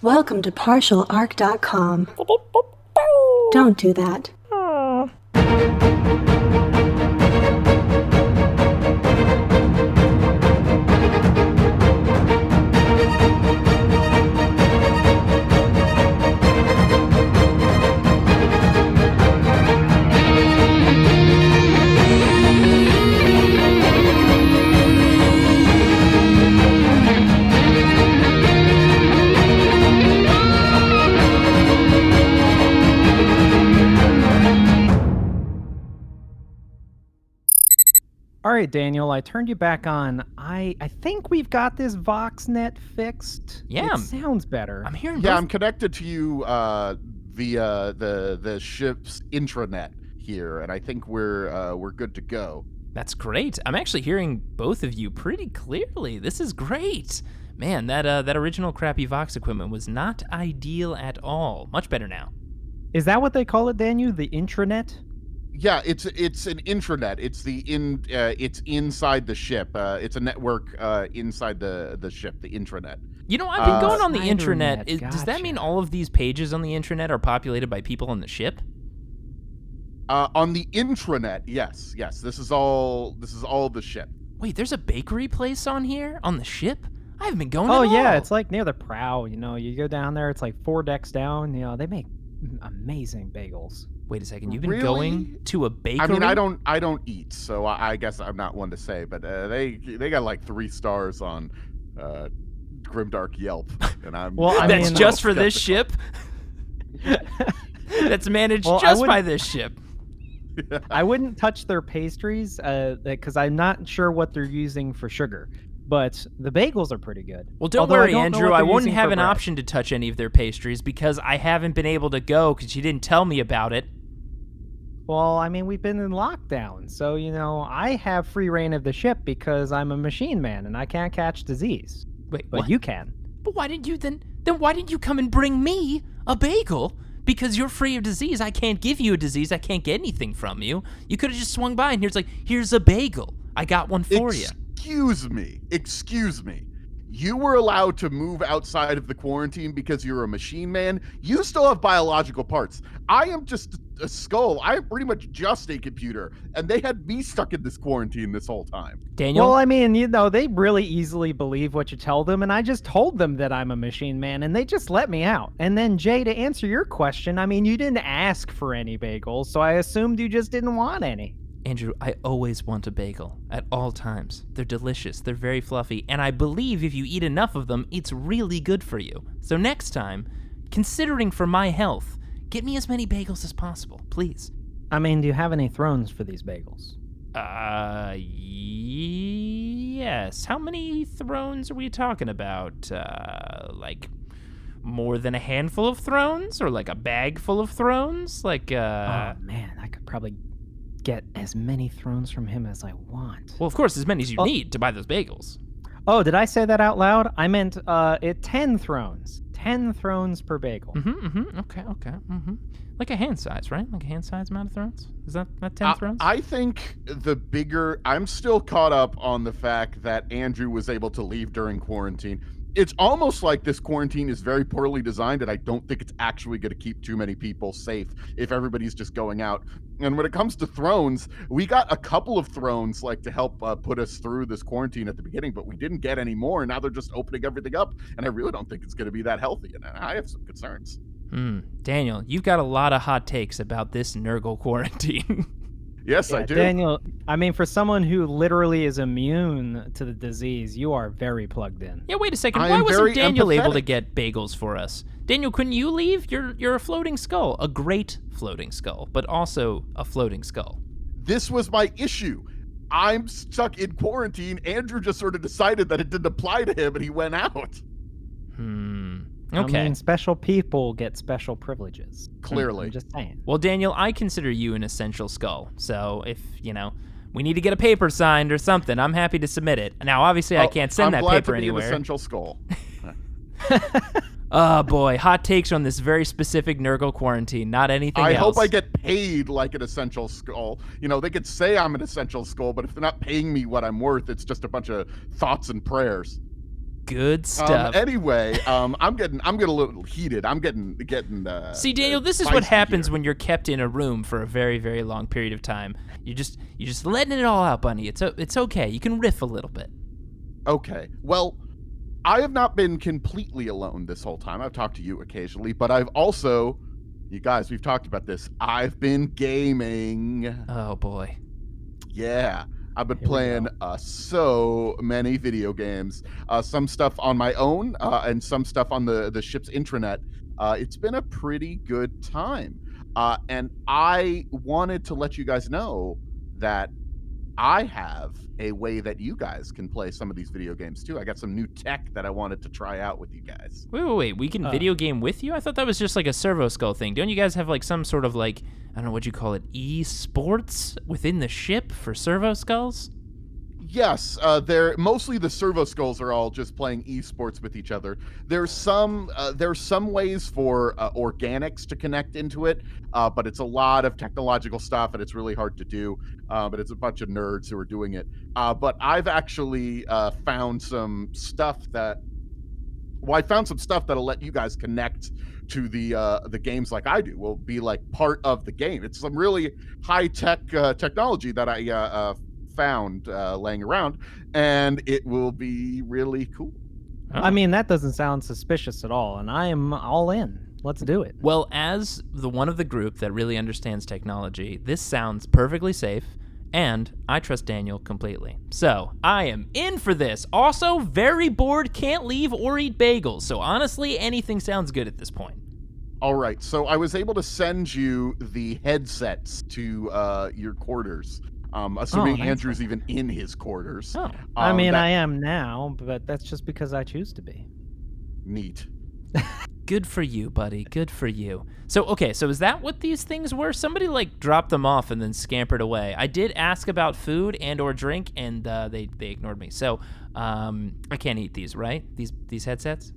Welcome to partialarc.com. Don't do that. All right, Daniel, I turned you back on. I think we've got this VoxNet fixed. Yeah. It sounds better. I'm hearing Yeah, both. I'm connected to you via the ship's intranet here, and I think we're good to go. That's great. I'm actually hearing both of you pretty clearly. This is great. Man, that original crappy Vox equipment was not ideal at all. Much better now. Is that what they call it, Daniel? The intranet? Yeah, it's an intranet. It's it's inside the ship. It's a network inside the ship, the intranet. You know, I've been going on the Spider-Net, intranet. Does that mean gotcha. all of these pages on the intranet are populated by people on the ship? On the intranet, yes. This is all the ship. Wait, there's a bakery place on here? On the ship? I haven't been going Oh, at yeah, all. it's like near the prow. You know, you go down there, it's like 4 decks down. You know, they make amazing bagels. Wait a second, you've been Really? going to a bakery? I mean, I don't eat, so I guess I'm not one to say, but they got like 3 stars on Grimdark Yelp, and I'm Well, I That's mean, just for this skeptical. ship? That's managed Well, I just by wouldn't- this ship. I wouldn't touch their pastries because I'm not sure what they're using for sugar. But the bagels are pretty good. Well, don't Although I worry, don't know Andrew. what I they're wouldn't using have for an bread. option to touch any of their pastries because I haven't been able to go because you didn't tell me about it. Well, I mean, we've been in lockdown, so, you know, I have free reign of the ship because I'm a machine man and I can't catch disease. Wait, But what? you can. But why didn't you then why didn't you come and bring me a bagel? Because you're free of disease. I can't give you a disease. I can't get anything from you. You could have just swung by and here's a bagel. I got one for you. Excuse me. You were allowed to move outside of the quarantine because you're a machine man. You still have biological parts. I am just a skull. I am pretty much just a computer, and they had me stuck in this quarantine this whole time. Daniel? Well, I mean, you know, they really easily believe what you tell them, and I just told them that I'm a machine man, and they just let me out. And then, Jay, to answer your question, I mean, you didn't ask for any bagels, so I assumed you just didn't want any. Andrew, I always want a bagel at all times. They're delicious. They're very fluffy. And I believe if you eat enough of them, it's really good for you. So next time, considering for my health, get me as many bagels as possible, please. I mean, do you have any thrones for these bagels? Yes. How many thrones are we talking about? Like more than a handful of thrones? Or like a bag full of thrones? Like, Oh, man, I could probably get as many thrones from him as I want. Well, of course, as many as you Oh. need to buy those bagels. Oh, did I say that out loud? I meant 10 thrones. 10 thrones per bagel. Okay. Like a hand size, right? Like a hand size amount of thrones? Is that 10 thrones? I think I'm still caught up on the fact that Andrew was able to leave during quarantine. It's almost like this quarantine is very poorly designed, and I don't think it's actually going to keep too many people safe if everybody's just going out. And when it comes to thrones, we got a couple of thrones like to help put us through this quarantine at the beginning, but we didn't get any more, and now they're just opening everything up, and I really don't think it's going to be that healthy, and I have some concerns. Daniel, you've got a lot of hot takes about this Nurgle quarantine. Yes, I do. Daniel, I mean, for someone who literally is immune to the disease, you are very plugged in. Yeah, wait a second. I Why am wasn't very Daniel able to empathetic. get bagels for us? Daniel, couldn't you leave? You're a floating skull. A great floating skull, but also a floating skull. This was my issue. I'm stuck in quarantine. Andrew just sort of decided that it didn't apply to him, and he went out. Okay. I mean, special people get special privileges. Clearly. I'm just saying. Well, Daniel, I consider you an essential skull. So if, we need to get a paper signed or something, I'm happy to submit it. Now, obviously, I can't send that I'm glad paper to be anywhere. An essential skull. Oh, boy. Hot takes on this very specific Nurgle quarantine, not anything I else. hope I get paid like an essential skull. They could say I'm an essential skull, but if they're not paying me what I'm worth, it's just a bunch of thoughts and prayers. Good stuff. Anyway, I'm getting a little heated. I'm getting. See, Daniel, this is what happens here. when you're kept in a room for a very, very long period of time. You're just letting it all out, Bunny. It's okay. You can riff a little bit. Okay. Well, I have not been completely alone this whole time. I've talked to you occasionally, but I've also, you guys, we've talked about this. I've been gaming. Oh boy. Yeah. I've been playing so many video games, some stuff on my own and some stuff on the ship's intranet. It's been a pretty good time. And I wanted to let you guys know that I have a way that you guys can play some of these video games too. I got some new tech that I wanted to try out with you guys. Wait. We can video game with you? I thought that was just like a Servo Skull thing. Don't you guys have like some sort of like, I don't know what you call it, e-sports within the ship for Servo Skulls? Yes, they're mostly the Servo Skulls are all just playing esports with each other. There's some ways for organics to connect into it, but it's a lot of technological stuff and it's really hard to do. But it's a bunch of nerds who are doing it. But I've actually found some stuff I found some stuff that'll let you guys connect to the games like I do. Will be like part of the game. It's some really high tech technology that I found laying around, and it will be really cool. I mean, that doesn't sound suspicious at all, and I am all in. Let's do it. Well, as the one of the group that really understands technology, this sounds perfectly safe, and I trust Daniel completely. So, I am in for this. Also, very bored, can't leave or eat bagels, so honestly, anything sounds good at this point. All right, so I was able to send you the headsets to your quarters. Assuming nice. Andrew's even in his quarters. Oh, I mean, I am now, but that's just because I choose to be. Neat. Good for you, buddy. Good for you. So, okay, so is that what these things were? Somebody, like, dropped them off and then scampered away. I did ask about food and or drink, and they ignored me. So, I can't eat these, right? These headsets?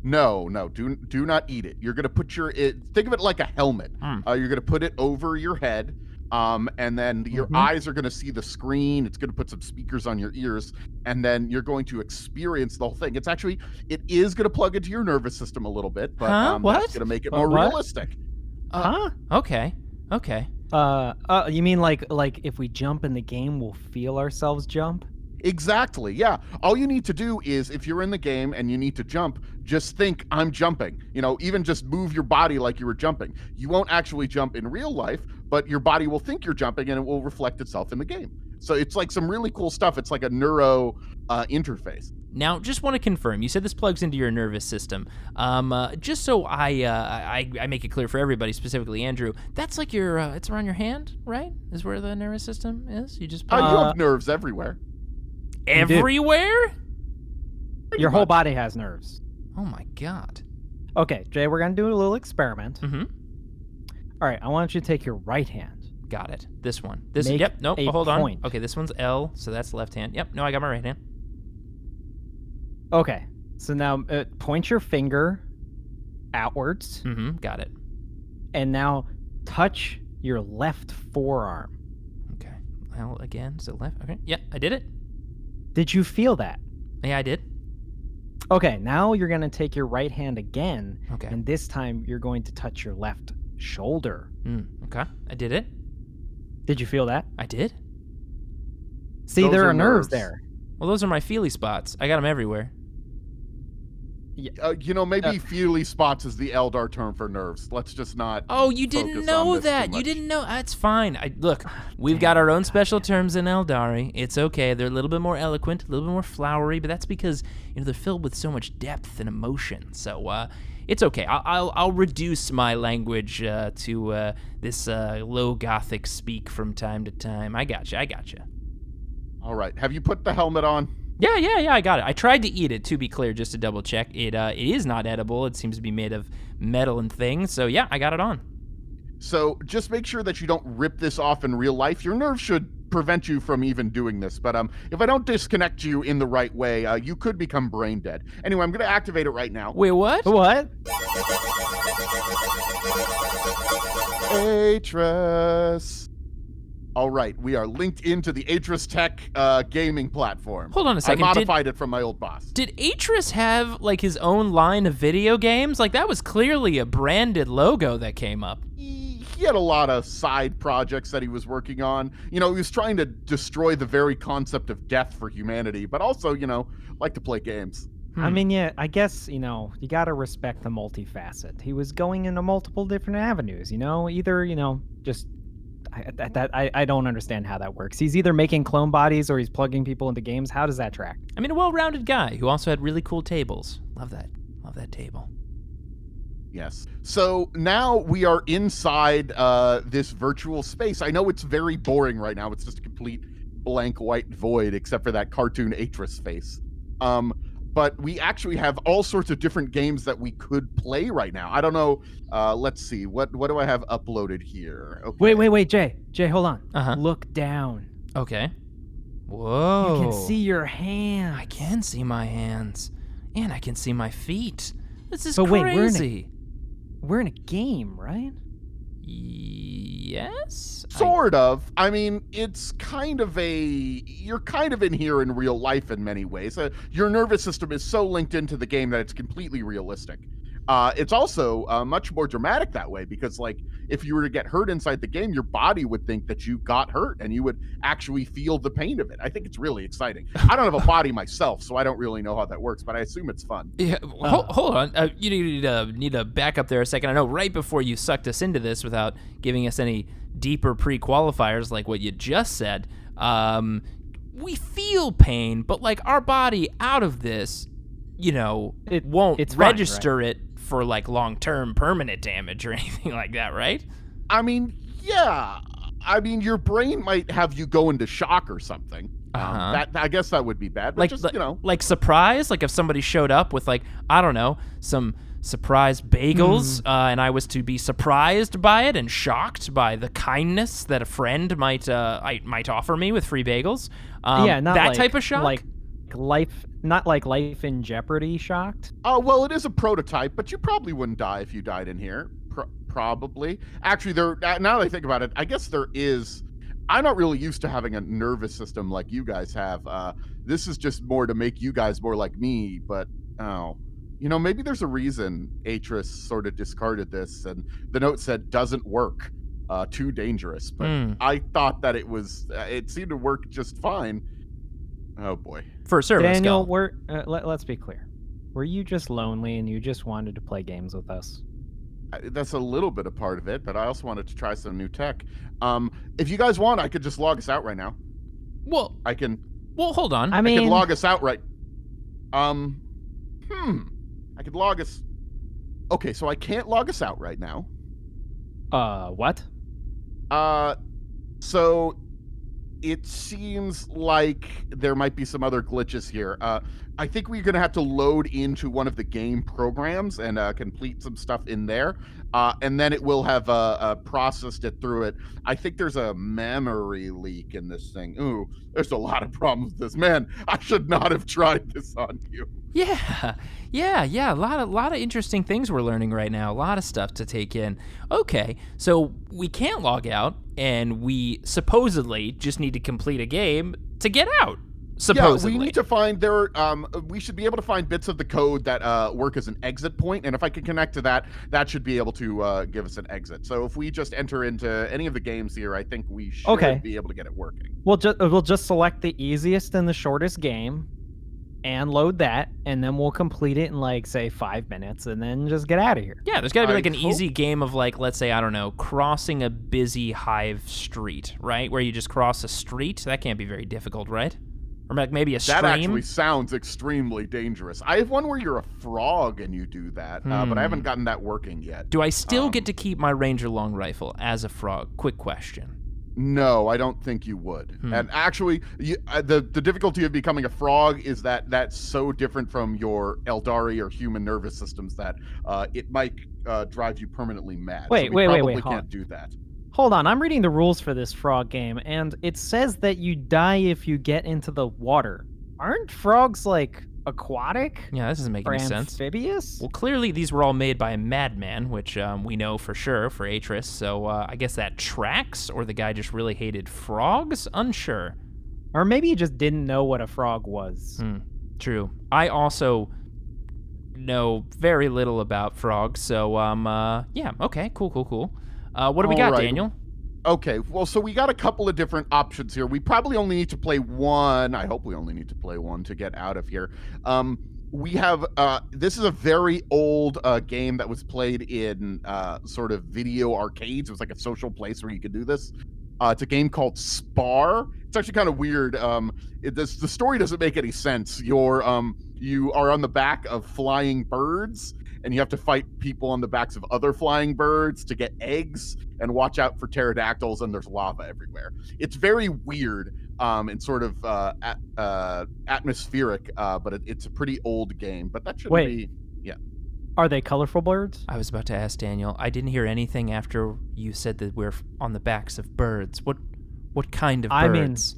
No, do not eat it. You're gonna put think of it like a helmet. You're gonna put it over your head. And then your eyes are going to see the screen. It's going to put some speakers on your ears, and then you're going to experience the whole thing. It is going to plug into your nervous system a little bit, but that's going to make it more realistic. Okay. You mean like if we jump in the game, we'll feel ourselves jump? Exactly, yeah. All you need to do is, if you're in the game and you need to jump, just think, I'm jumping. Even just move your body like you were jumping. You won't actually jump in real life, but your body will think you're jumping and it will reflect itself in the game. So it's like some really cool stuff. It's like a neuro interface. Now, just want to confirm, you said this plugs into your nervous system. Just so I make it clear for everybody, specifically Andrew, that's like it's around your hand, right? Is where the nervous system is? You just you have nerves everywhere. Everywhere? Your whole body has nerves. Oh my god. Okay, Jay, we're going to do a little experiment. Mm-hmm. All right, I want you to take your right hand. Got it. This one. Make Yep, nope, a hold point. on. Okay, this one's L, so that's left hand. Yep, no, I got my right hand. Okay, so now point your finger outwards. Mm-hmm, got it. And now touch your left forearm. Okay, L again, so left. Okay, yeah, I did it. Did you feel that? Yeah, I did. Okay, now you're going to take your right hand again. Okay. And this time you're going to touch your left shoulder. Okay, I did it. Did you feel that? I did. See, Those there are are nerves nerves. there. Well, those are my feely spots. I got them everywhere. Maybe feely spots is the Eldar term for nerves. Let's just not. Oh, you didn't focus know on this that. too You much. didn't know. That's fine. Look, we've got our own special terms in Aeldari. It's okay. They're a little bit more eloquent, a little bit more flowery, but that's because they're filled with so much depth and emotion. So it's okay. I'll reduce my language to this low Gothic speak from time to time. I gotcha. All right. Have you put the helmet on? Yeah, I got it. I tried to eat it, to be clear, just to double check. It is not edible. It seems to be made of metal and things. So yeah, I got it on. So just make sure that you don't rip this off in real life. Your nerves should prevent you from even doing this. But if I don't disconnect you in the right way, you could become brain dead. Anyway, I'm going to activate it right now. Wait, what? What? Atrus. All right, we are linked into the Atrustech gaming platform. Hold on a second. I modified it from my old boss. Did Atrus have like his own line of video games? Like that was clearly a branded logo that came up. He had a lot of side projects that he was working on. He was trying to destroy the very concept of death for humanity, but also, like to play games. I mean, yeah, I guess, you got to respect the multifacet. He was going into multiple different avenues, either, just I don't understand how that works. He's either making clone bodies or he's plugging people into games. How does that track? I mean, a well-rounded guy who also had really cool tables. Love that table. Yes. So now we are inside this virtual space. I know it's very boring right now. It's just a complete blank white void except for that cartoon Atrus face. But we actually have all sorts of different games that we could play right now. I don't know. Let's see. What do I have uploaded here? Okay. Wait, Jay. Jay, hold on. Uh-huh. Look down. Okay. Whoa. You can see your hands. I can see my hands. And I can see my feet. This is But crazy. wait, we're in a game, right? Yes? Sort of. I mean, it's kind of you're kind of in here in real life in many ways. Your nervous system is so linked into the game that it's completely realistic. It's also much more dramatic that way because, like, if you were to get hurt inside the game, your body would think that you got hurt and you would actually feel the pain of it. I think it's really exciting. I don't have a body myself, so I don't really know how that works, but I assume it's fun. Yeah, hold on. You need to back up there a second. I know right before you sucked us into this without giving us any deeper pre-qualifiers like what you just said, we feel pain, but like our body out of this, it won't register fine, right? it for like long-term permanent damage or anything like that, right? I mean, yeah. I mean, your brain might have you go into shock or something. That I guess that would be bad. But like surprise, like if somebody showed up with like, I don't know, some surprise bagels, and I was to be surprised by it and shocked by the kindness that a friend might offer me with free bagels. Not that like, type of shock. Like life, not like Life in Jeopardy shocked. Oh, well, it is a prototype, but you probably wouldn't die if you died in here. Probably. Actually, now that I think about it, I guess there is. I'm not really used to having a nervous system like you guys have. This is just more to make you guys more like me, but maybe there's a reason Atrus sort of discarded this, and the note said doesn't work, too dangerous. But I thought that it seemed to work just fine. Oh boy. For service, Daniel, let's be clear. Were you just lonely and you just wanted to play games with us? That's a little bit a part of it, but I also wanted to try some new tech. If you guys want, I could just log us out right now. Well, I can. Well, hold on. I can log us out right. I could log us. Okay, so I can't log us out right now. What? So it seems like there might be some other glitches here. I think we're going to have to load into one of the game programs and complete some stuff in there. And then it will have processed it through it. I think there's a memory leak in this thing. Ooh, there's a lot of problems with this. Man, I should not have tried this on you. Yeah. A lot of interesting things we're learning right now. A lot of stuff to take in. Okay, so we can't log out, and we supposedly just need to complete a game to get out. Supposedly. Yeah, we need to find we should be able to find bits of the code that work as an exit point, and if I can connect to that, that should be able to give us an exit. So if we just enter into any of the games here, I think we should be able to get it working. We'll just select the easiest and the shortest game and load that, and then we'll complete it in like, say, 5 minutes, and then just get out of here. Yeah, there's got to be like an easy game of like, let's say, I don't know, crossing a busy hive street, right? Where you just cross a street. That can't be very difficult, right? Or like maybe a stream. That actually sounds extremely dangerous. I have one where you're a frog and you do that, but I haven't gotten that working yet. Do I still get to keep my Ranger long rifle as a frog? Quick question. No, I don't think you would. And actually, the difficulty of becoming a frog is that that's so different from your Aeldari or human nervous systems that it might drive you permanently mad. Wait, so we wait, can't do that. Hold on, I'm reading the rules for this frog game, and it says that you die if you get into the water. Aren't frogs, like, aquatic Yeah, this doesn't make or any sense. amphibious? Well, clearly these were all made by a madman, which we know for sure for Atrus, so I guess that tracks, or the guy just really hated frogs? Unsure. Or maybe he just didn't know what a frog was. True. I also know very little about frogs, so yeah, okay, cool. What do we got, All right. Daniel? Okay, well, so we got a couple of different options here. We probably only need to play one. I hope we only need to play one to get out of here. We have, this is a very old game that was played in sort of video arcades. It was like a social place where you could do this. It's a game called Spar. It's actually kind of weird. The story doesn't make any sense. You are on the back of flying birds, and you have to fight people on the backs of other flying birds to get eggs and watch out for pterodactyls, and there's lava everywhere. It's very weird and sort of atmospheric, but it's a pretty old game. But that shouldn't be... Yeah. Are they colorful birds? I was about to ask Daniel. I didn't hear anything after you said that we're on the backs of birds. What kind of birds?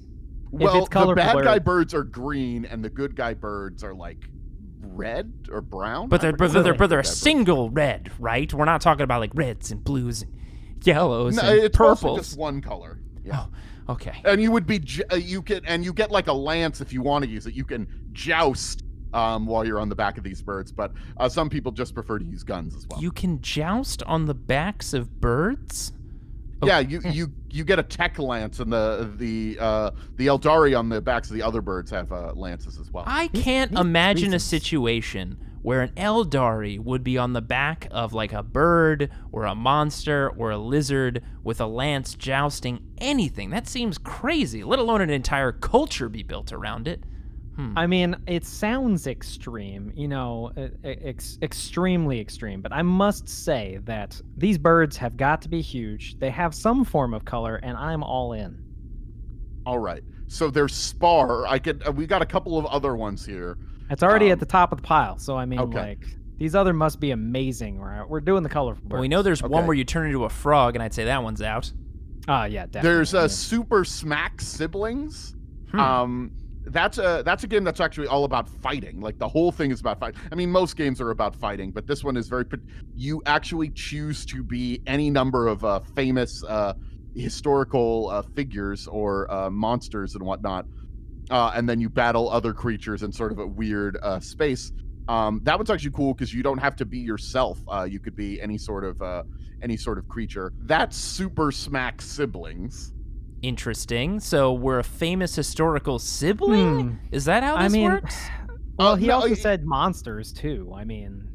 Well, it's colorful the bad guy birds birds are green, and the good guy birds are like red or brown. But they're a single red, right? We're not talking about like reds and blues and yellows and it's purples. mostly just one color. Yeah. Oh, okay. And you would be you get like a lance if you want to use it. You can joust while you're on the back of these birds, but some people just prefer to use guns as well. You can joust on the backs of birds? Yeah, you get a tech lance, and the Aeldari on the backs of the other birds have lances as well. I can't imagine a situation where an Aeldari would be on the back of like a bird or a monster or a lizard with a lance jousting anything. That seems crazy, let alone an entire culture be built around it. I mean, it sounds extreme, extremely extreme, but I must say that these birds have got to be huge. They have some form of color, and I'm all in. All right. So there's Spar. We got a couple of other ones here. It's already at the top of the pile, so I mean, okay. like, these other must be amazing. We're doing the colorful birds. Well, we know there's one where you turn into a frog, and I'd say that one's out. Yeah, definitely. There's Super Smack Siblings. That's a game that's actually all about fighting. Like, the whole thing is about fighting. I mean, most games are about fighting, but this one is you actually choose to be any number of famous historical figures or monsters and whatnot, and then you battle other creatures in sort of a weird space. That one's actually cool because you don't have to be yourself. You could be any sort of creature. That's Super Smack Siblings. Interesting. So we're a famous historical sibling? Is that how this works? Well, he also said monsters, too. I mean,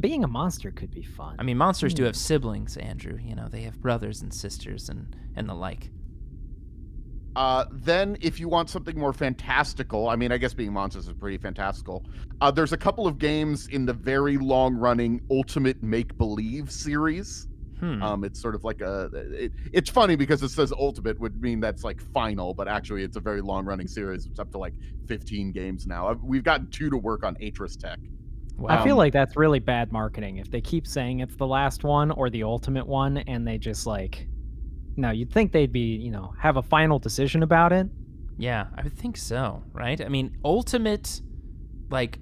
being a monster could be fun. I mean, monsters do have siblings, Andrew. You know, they have brothers and sisters and the like. Then, if you want something more fantastical, I mean, I guess being monsters is pretty fantastical. There's a couple of games in the very long-running Ultimate Make-Believe series. It's sort of like it's funny because it says ultimate would mean that's like final, but actually it's a very long running series. It's up to like 15 games now. We've gotten 2 to work on Atrustech. Wow. I feel like that's really bad marketing if they keep saying it's the last one or the ultimate one, and they just you'd think they'd be, have a final decision about it. Yeah, I would think so, right? I mean, ultimate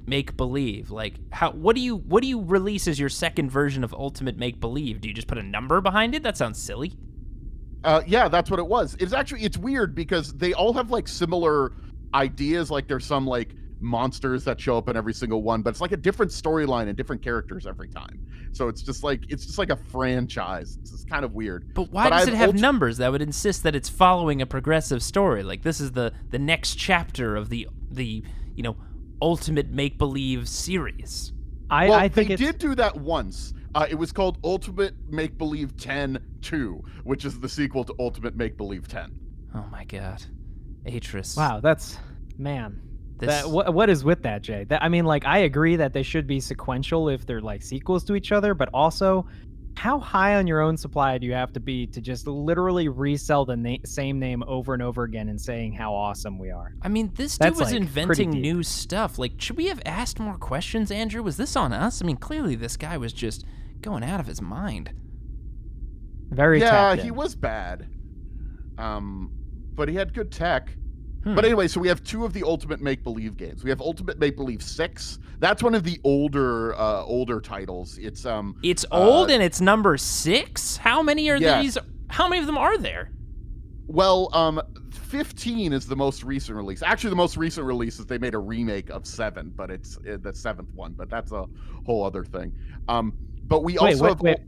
make believe, what do you release as your second version of Ultimate Make Believe? Do you just put a number behind it? That sounds silly. Yeah, that's what it was. It's weird because they all have like similar ideas. Like there's some like monsters that show up in every single one, but it's like a different storyline and different characters every time. So it's just like a franchise. It's kind of weird. But why does it have numbers that would insist that it's following a progressive story? Like this is the next chapter of the Ultimate Make Believe series. I think they did do that once. It was called Ultimate Make Believe 10-2, which is the sequel to Ultimate Make Believe 10. Oh my god, Atrus! Wow, that's what is with that, Jay? I agree that they should be sequential if they're like sequels to each other, but also, how high on your own supply do you have to be to just literally resell the same name over and over again and saying how awesome we are? I mean, this dude was inventing new stuff. Like, should we have asked more questions, Andrew? Was this on us? I mean, clearly this guy was just going out of his mind. Very yeah, tapped in. He was bad. But he had good tech. But anyway, so we have 2 of the Ultimate Make-Believe games. We have Ultimate Make-Believe 6. That's one of the older titles. It's old and it's number 6? How many are yeah. these? How many of them are there? Well, 15 is the most recent release. Actually, the most recent release is they made a remake of 7, but it's the 7th one. But that's a whole other thing. But we also wait.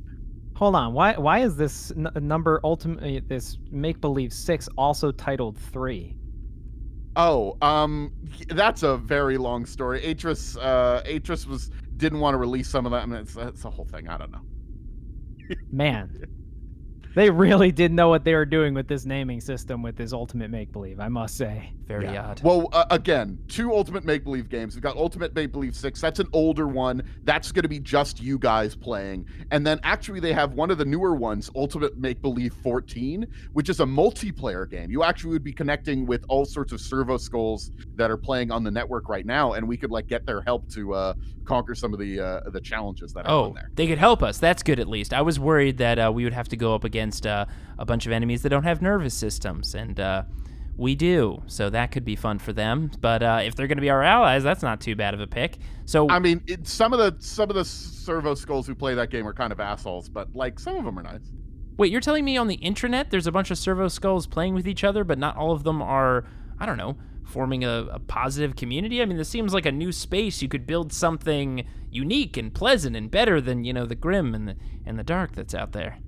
Hold on. Why is this number ultimate this make believe 6 also titled 3? Oh, that's a very long story. Atrus didn't want to release some of that. I mean, it's a whole thing. I don't know. Man, they really did know what they were doing with this naming system with this Ultimate Make Believe, I must say. Very odd. Well, again, 2 Ultimate Make Believe games. We've got Ultimate Make Believe 6. That's an older one. That's going to be just you guys playing. And then actually they have one of the newer ones, Ultimate Make Believe 14, which is a multiplayer game. You actually would be connecting with all sorts of servo skulls that are playing on the network right now, and we could get their help to conquer some of the challenges that are on there. They could help us. That's good, at least. I was worried that we would have to go up against a bunch of enemies that don't have nervous systems, and we do, so that could be fun for them. But if they're going to be our allies, that's not too bad of a pick. So I mean, some of the servo skulls who play that game are kind of assholes, but some of them are nice. Wait, you're telling me on the intranet there's a bunch of servo skulls playing with each other, but not all of them are, I don't know, forming a positive community? I mean, this seems like a new space. You could build something unique and pleasant and better than, the grim and the dark that's out there.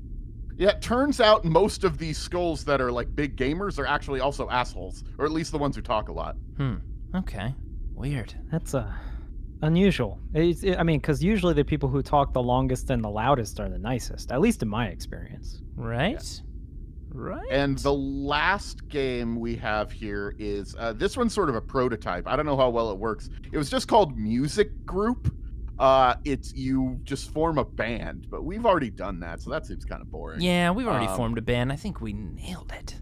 Yeah, it turns out most of these skulls that are big gamers are actually also assholes, or at least the ones who talk a lot. Okay. Weird. That's unusual. I mean, because usually the people who talk the longest and the loudest are the nicest, at least in my experience. Right? Yeah. Right. And the last game we have here is, this one's sort of a prototype. I don't know how well it works. It was just called Music Group. You just form a band, but we've already done that, so that seems kind of boring. Yeah, we've already formed a band. I think we nailed it.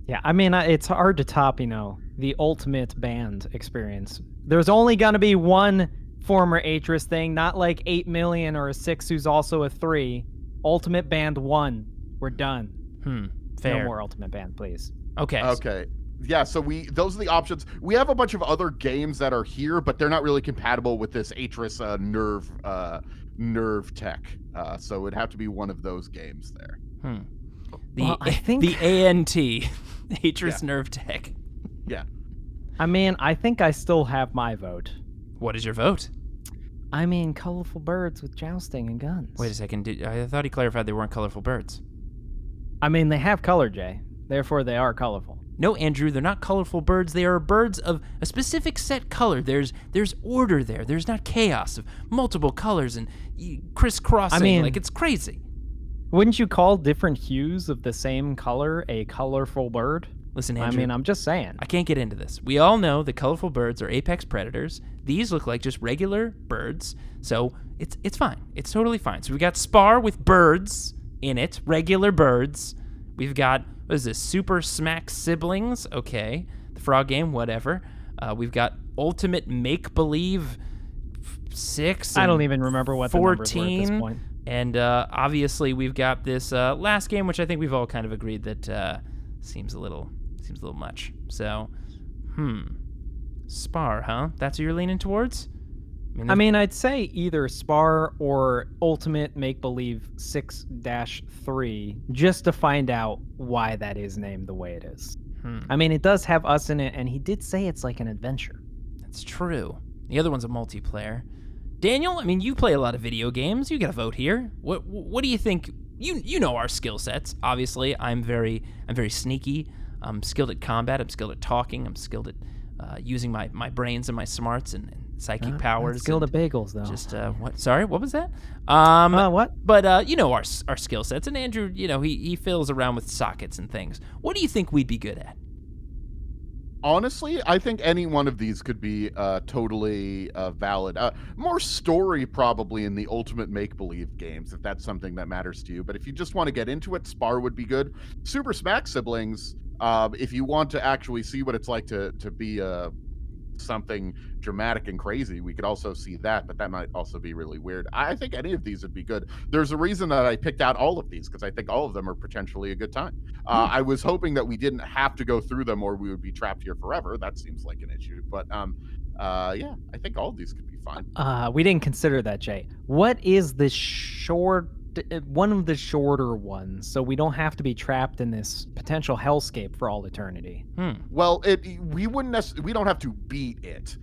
Yeah, I mean, it's hard to top, the ultimate band experience. There's only going to be one former Atrus thing, not 8 million or a 6 who's also a 3. Ultimate band 1. We're done. Fair. No more Ultimate Band, please. Okay. Yeah, so those are the options. We have a bunch of other games that are here, but they're not really compatible with this Atrus Nerve tech. So it would have to be one of those games there. I think the ANT, Atrus Nerve Tech. Yeah. I mean, I think I still have my vote. What is your vote? I mean, colorful birds with jousting and guns. Wait a second. I thought he clarified they weren't colorful birds. I mean, they have color, Jay. Therefore, they are colorful. No, Andrew, they're not colorful birds. They are birds of a specific set color. There's order there. There's not chaos of multiple colors and crisscrossing. I mean, it's crazy. Wouldn't you call different hues of the same color a colorful bird? Listen, Andrew. I mean, I'm just saying. I can't get into this. We all know that colorful birds are apex predators. These look like just regular birds, so it's fine. It's totally fine. So we got Spar with birds in it, regular birds. We've got, what is this, Super Smack Siblings? Okay. The frog game, whatever. We've got Ultimate Make Believe 6. I don't even remember what 14. the numbers were at this point. And obviously we've got this last game, which I think we've all kind of agreed that seems a little much. So, Spar, huh? That's what you're leaning towards? I mean, I'd say either Spar or Ultimate Make Believe 6-3, just to find out why that is named the way it is. I mean, it does have us in it, and he did say it's like an adventure. That's true. The other one's a multiplayer. Daniel, I mean, you play a lot of video games. You get a vote here. What do you think? You know our skill sets. Obviously, I'm very sneaky. I'm skilled at combat. I'm skilled at talking. I'm skilled at using my brains and my smarts and psychic powers. Skilled at bagels, though. Just what? Sorry, what was that? What? But our skill sets, and Andrew, he fiddles around with sockets and things. What do you think we'd be good at? Honestly, I think any one of these could be totally valid. More story probably in the Ultimate Make-Believe games, if that's something that matters to you. But if you just want to get into it, Spar would be good. Super Smack Siblings, if you want to actually see what it's like to be something dramatic and crazy, we could also see that, but that might also be really weird. I think any of these would be good. There's a reason that I picked out all of these, because I think all of them are potentially a good time. I was hoping that we didn't have to go through them or we would be trapped here forever. That seems like an issue, but yeah, I think all of these could be fine. We didn't consider that, Jay. What is the one of the shorter ones, so we don't have to be trapped in this potential hellscape for all eternity? Well, we don't have to beat it.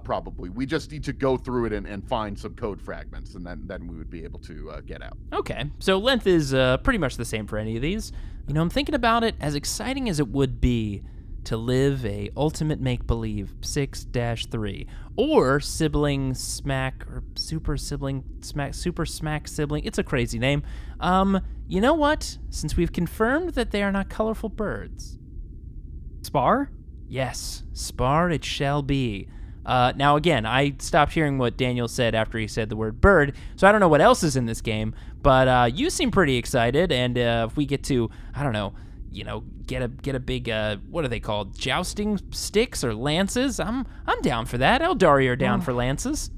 Probably we just need to go through it and find some code fragments, and then we would be able to get out. Okay, so length is pretty much the same for any of these. You know, I'm thinking about it, as exciting as it would be to live a ultimate make-believe 6-3 or sibling smack or super sibling smack, super smack sibling. It's a crazy name. You know what? Since we've confirmed that they are not colorful birds. Spar? Yes, Spar it shall be. Now, again, I stopped hearing what Daniel said after he said the word bird, so I don't know what else is in this game, but you seem pretty excited, and if we get to, I don't know, get a big, what are they called, jousting sticks or lances, I'm down for that. Aeldari are down for lances.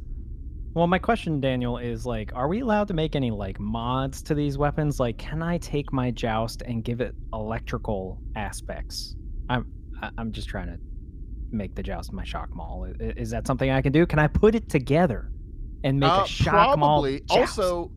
Well, my question, Daniel, is, are we allowed to make any, mods to these weapons? Can I take my joust and give it electrical aspects? I'm just trying to make the joust my shock maul. Is that something I can do? Can I put it together and make a shock maul probably joust? Also,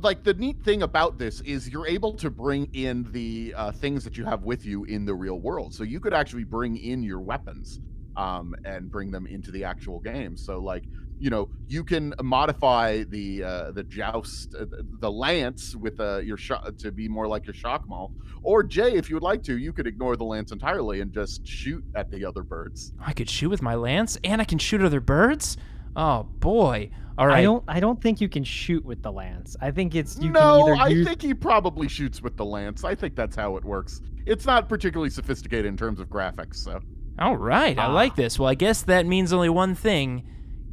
the neat thing about this is you're able to bring in the things that you have with you in the real world, so you could actually bring in your weapons and bring them into the actual game. So you can modify the joust, the lance with your to be more like your shock maul. Or Jay, if you would like to, you could ignore the lance entirely and just shoot at the other birds. I could shoot with my lance, and I can shoot other birds? Oh boy! All right. I don't think you can shoot with the lance. I think it's you No, can either I think he probably shoots with the lance. I think that's how it works. It's not particularly sophisticated in terms of graphics, so. All right, I like this. Well, I guess that means only one thing.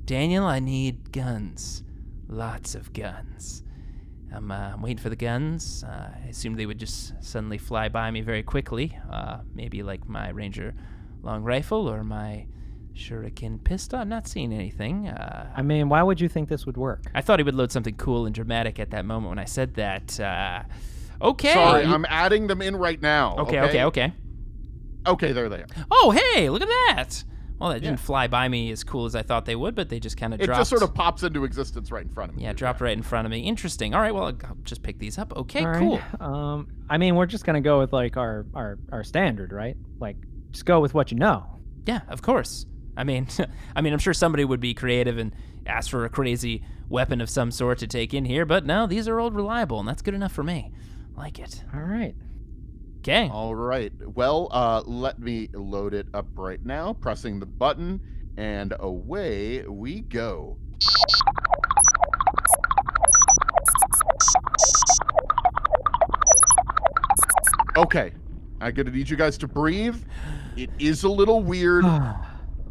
Daniel, I need guns. Lots of guns. I'm waiting for the guns. I assumed they would just suddenly fly by me very quickly. Maybe like my Ranger long rifle or my Shuriken pistol. I'm not seeing anything. I mean, why would you think this would work? I thought he would load something cool and dramatic at that moment when I said that. Okay. Sorry, I'm adding them in right now. Okay. Okay, there they are. Oh, hey, look at that. Well, that didn't fly by me as cool as I thought they would, but they just kind of dropped. It just sort of pops into existence right in front of me. Yeah, dropped right in front of me. Interesting. All right, well, I'll just pick these up. Okay, All cool. Right. I mean, we're just gonna go with our standard, right? Just go with what you know. Yeah, of course. I mean, I'm sure somebody would be creative and ask for a crazy weapon of some sort to take in here, but no, these are old reliable, and that's good enough for me. Like it. All right. Okay. All right. Well, let me load it up right now, pressing the button, and away we go. Okay. I'm going to need you guys to breathe. It is a little weird.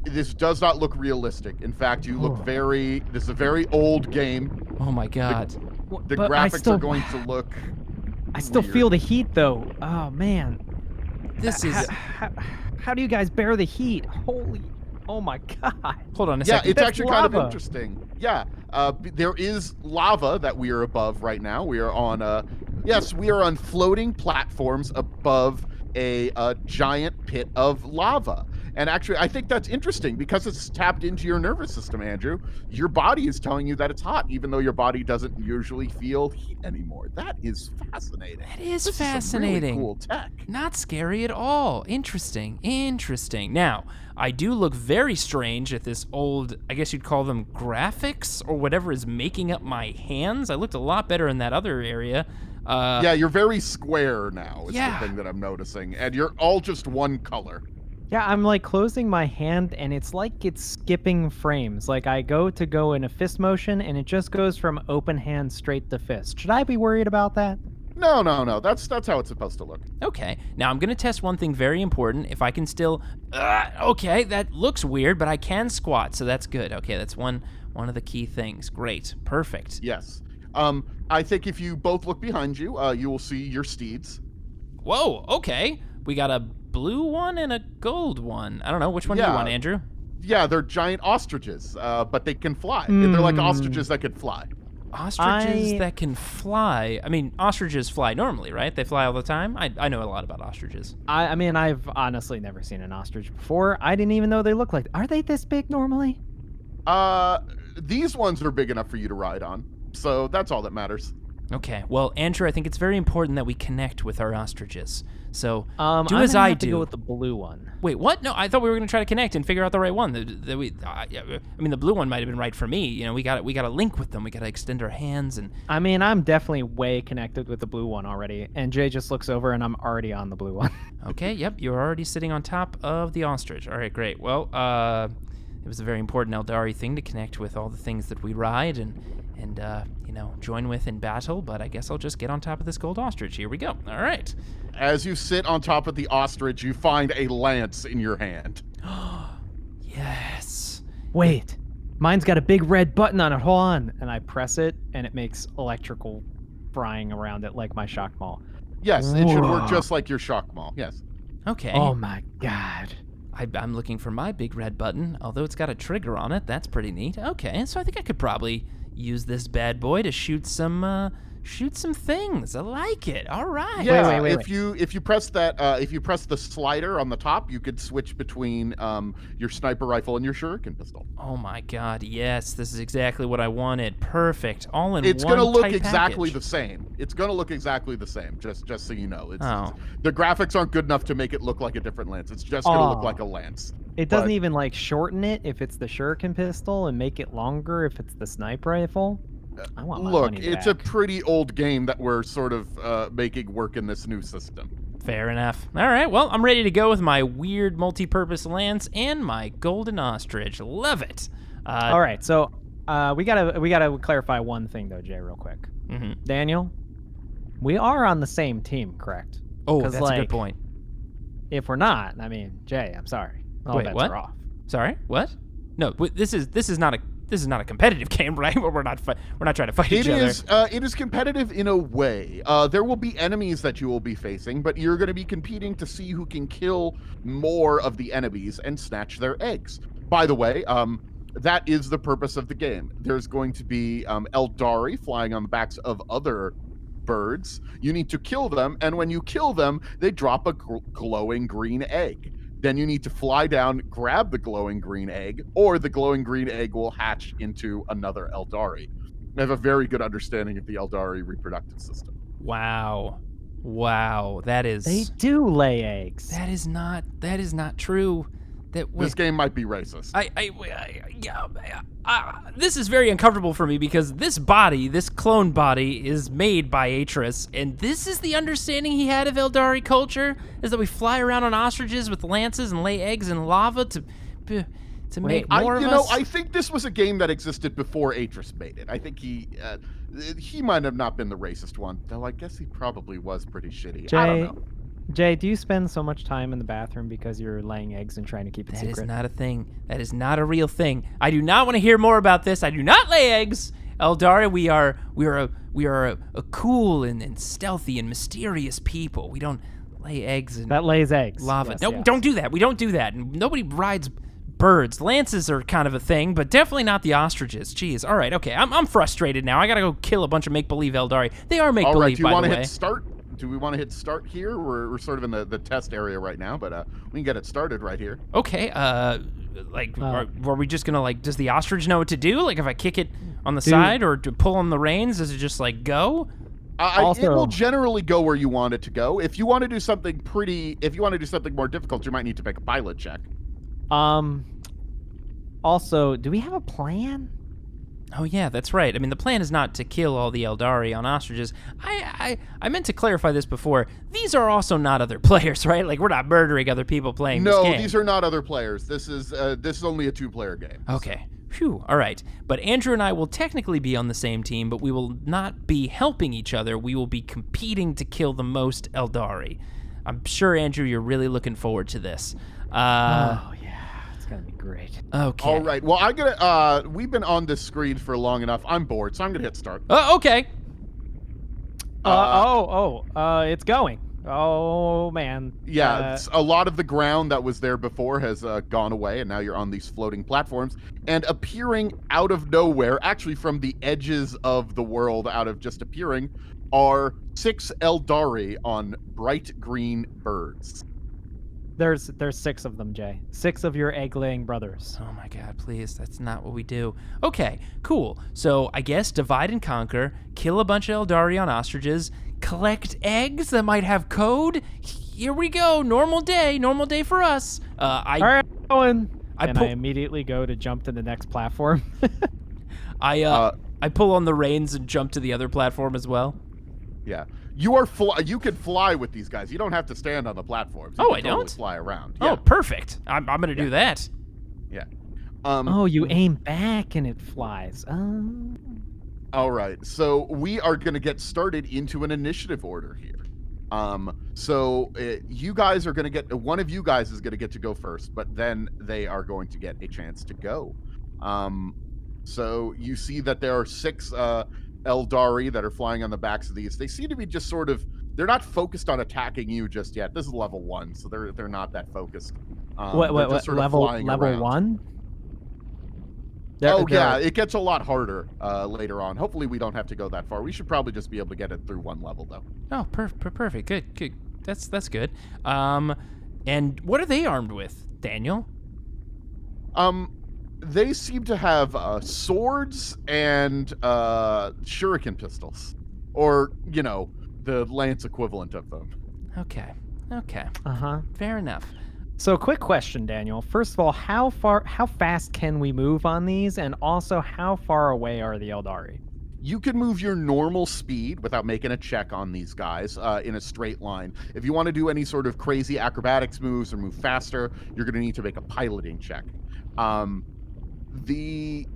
This does not look realistic. In fact, you look this is a very old game. Oh my God. The graphics are going to look I still weird. feel the heat, though. Oh, man. This is... How do you guys bear the heat? Oh my God. Hold on a Yeah, second. it's That's actually kind of lava. interesting. Yeah, there is lava that we are above right now. We are on we are on floating platforms above a giant pit of lava. And actually, I think that's interesting because it's tapped into your nervous system, Andrew. Your body is telling you that it's hot, even though your body doesn't usually feel heat anymore. That is fascinating. It is This fascinating. Is some really cool tech. Not scary at all. Interesting. Now, I do look very strange at this old, I guess you'd call them graphics or whatever is making up my hands. I looked a lot better in that other area. Yeah, you're very square now, is Yeah. the thing that I'm noticing. And you're all just one color. Yeah, I'm closing my hand and it's skipping frames. I go in a fist motion and it just goes from open hand straight to fist. Should I be worried about that? No. That's how it's supposed to look. Okay, now I'm going to test one thing very important. If I can still... okay, that looks weird, but I can squat, so that's good. Okay, that's one of the key things. Great. Perfect. Yes. I think if you both look behind you, you will see your steeds. Whoa, okay. We got a blue one and a gold one. I don't know. Which one do you Yeah. want, Andrew? Yeah, they're giant ostriches, but they can fly. They're like ostriches that could fly. Ostriches that can fly. I mean, ostriches fly normally, right? They fly all the time. I know a lot about ostriches. I mean, I've honestly never seen an ostrich before. I didn't even know they look like. Are they this big normally? These ones are big enough for you to ride on, so that's all that matters. Okay, well, Andrew, I think it's very important that we connect with our ostriches. So, do I'm as gonna I have to do. go with the blue one. Wait, what? No, I thought we were going to try to connect and figure out the right one. I mean, the blue one might have been right for me. You know, we got to link with them. We got to extend our hands and. I mean, I'm definitely way connected with the blue one already. And Jay just looks over, and I'm already on the blue one. Okay, yep, you're already sitting on top of the ostrich. All right, great. Well, it was a very important Aeldari thing to connect with all the things that we ride and join with in battle, but I guess I'll just get on top of this gold ostrich. Here we go. All right. As you sit on top of the ostrich, you find a lance in your hand. Yes. Wait, mine's got a big red button on it. Hold on. And I press it, and it makes electrical frying around it like my shock maul. Yes, it should work just like your shock maul. Yes. Okay. Oh my god. I'm looking for my big red button, although it's got a trigger on it. That's pretty neat. Okay, so I think I could probably use this bad boy to shoot some things. I like it. All right. Yeah. Wait. If you press that, if you press the slider on the top, you could switch between your sniper rifle and your shuriken pistol. Oh my god, yes, this is exactly what I wanted. Perfect. All in It's one gonna look tight exactly package. the same. It's gonna look exactly the same. Just so you know, Oh. the graphics aren't good enough to make it look like a different lance. It's just gonna look like a lance. It doesn't But- even like shorten it if it's the shuriken pistol and make it longer if it's the sniper rifle. I want my Look, money it's back. a pretty old game that we're sort of making work in this new system. Fair enough. All right, well, I'm ready to go with my weird multi-purpose lance and my golden ostrich. Love it. All right, so we gotta clarify one thing though, Jay, real quick. Mm-hmm. Daniel, we are on the same team, correct? Oh, 'Cause, that's a like, good point. If we're not, I mean, Jay, I'm sorry. All Wait, bets what? are off. Sorry, what? No, this is not a competitive game, right? We're not trying to fight each other. It is competitive in a way. There will be enemies that you will be facing, but you're going to be competing to see who can kill more of the enemies and snatch their eggs. By the way, that is the purpose of the game. There's going to be Aeldari flying on the backs of other birds. You need to kill them, and when you kill them, they drop a glowing green egg. Then you need to fly down, grab the glowing green egg, or the glowing green egg will hatch into another Aeldari. I have a very good understanding of the Aeldari reproductive system. Wow, that is. They do lay eggs. That is not true. This game might be racist. This is very uncomfortable for me because this clone body, is made by Atrus, and this is the understanding he had of Aeldari culture: is that we fly around on ostriches with lances and lay eggs in lava to make more of us. I think this was a game that existed before Atrus made it. I think he might have not been the racist one, though I guess he probably was pretty shitty. I don't know. Jay, do you spend so much time in the bathroom because you're laying eggs and trying to keep it That secret? is not a thing. That is not a real thing. I do not want to hear more about this. I do not lay eggs. Aeldari, we are a cool and stealthy and mysterious people. We don't lay eggs in That lays eggs. lava. Yes, No, yes. don't do that. We don't do that. And nobody rides birds. Lances are kind of a thing, but definitely not the ostriches. Jeez. All right. Okay. I'm frustrated now. I gotta go kill a bunch of make-believe Aeldari. They are All right, make-believe, do you by want the to way. hit start? Do we want to hit start here? We're sort of in the test area right now, but we can get it started right here. Okay. Are we just gonna does the ostrich know what to do? Like if I kick it on the side or to pull on the reins, does it just go? Also- It will generally go where you want it to go. If you want to do something more difficult, you might need to make a pilot check. Also, do we have a plan? Oh yeah, that's right. I mean, the plan is not to kill all the Aeldari on ostriches. I meant to clarify this before. These are also not other players, right? Like we're not murdering other people playing this No, game. these are not other players. This is only a 2-player game. Okay. Phew. All right. But Andrew and I will technically be on the same team, but we will not be helping each other. We will be competing to kill the most Aeldari. I'm sure, Andrew, you're really looking forward to this. Oh yeah, it's gonna be great. Okay. All right. Well, I'm gonna. We've been on this screen for long enough. I'm bored, so I'm gonna hit start. Okay. It's going. Oh man. Yeah, a lot of the ground that was there before has gone away, and now you're on these floating platforms. And appearing out of nowhere, actually from the edges of the world, out of just appearing, are 6 Aeldari on bright green birds. There's 6 of them, Jay. 6 of your egg-laying brothers. Oh my god, please, that's not what we do. Okay, cool. So I guess divide and conquer, kill a bunch of Aeldari on ostriches, collect eggs that might have code. Here we go, normal day for us. All right, Owen. I immediately go to jump to the next platform. I pull on the reins and jump to the other platform as well. Yeah. You can fly with these guys. You don't have to stand on the platforms. You I can totally don't fly around. Oh, Yeah. perfect. I'm going to do that. Yeah. Oh, you aim back and it flies. All right. So we are going to get started into an initiative order here. You guys are going to get, one of you guys is going to get to go first, but then they are going to get a chance to go. So you see that there are 6 Aeldari that are flying on the backs of these. They seem to be just sort of, they're not focused on attacking you just yet. This is level 1, so they're not that focused. What level 1? Yeah, it gets a lot harder later on. Hopefully we don't have to go that far. We should probably just be able to get it through 1 level though. Oh, perfect. Good. That's good. And what are they armed with, Daniel? They seem to have swords and shuriken pistols, or the lance equivalent of them. Okay. Fair enough. So, quick question, Daniel. First of all, how fast can we move on these, and also how far away are the Aeldari? You can move your normal speed without making a check on these guys in a straight line. If you want to do any sort of crazy acrobatics moves or move faster, you're going to need to make a piloting check. The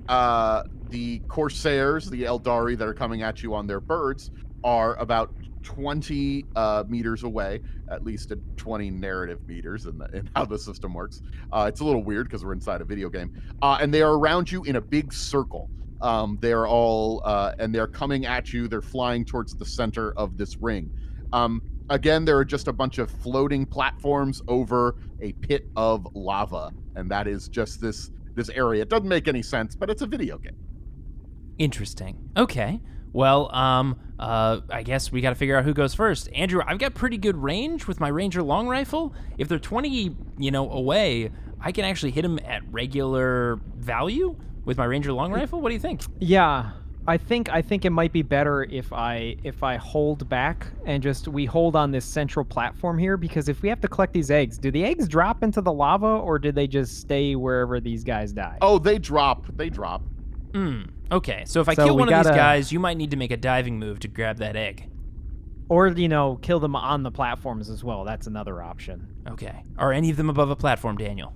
Corsairs, the Aeldari that are coming at you on their birds, are about 20 meters away, at least at 20 narrative meters in how the system works. It's a little weird because we're inside a video game. And they are around you in a big circle. They are all, and they're coming at you. They're flying towards the center of this ring. Again, there are just a bunch of floating platforms over a pit of lava. And that is just this area. It doesn't make any sense, but it's a video game. Interesting. Okay. Well, I guess we got to figure out who goes first. Andrew, I've got pretty good range with my Ranger long rifle. If they're 20, away, I can actually hit them at regular value with my Ranger long rifle. What do you think? Yeah, I think it might be better if I hold back and we hold on this central platform here, because if we have to collect these eggs, do the eggs drop into the lava or do they just stay wherever these guys die? Oh, they drop. Okay, so if I kill one of these guys, you might need to make a diving move to grab that egg. Or, kill them on the platforms as well. That's another option. Okay. Are any of them above a platform, Daniel?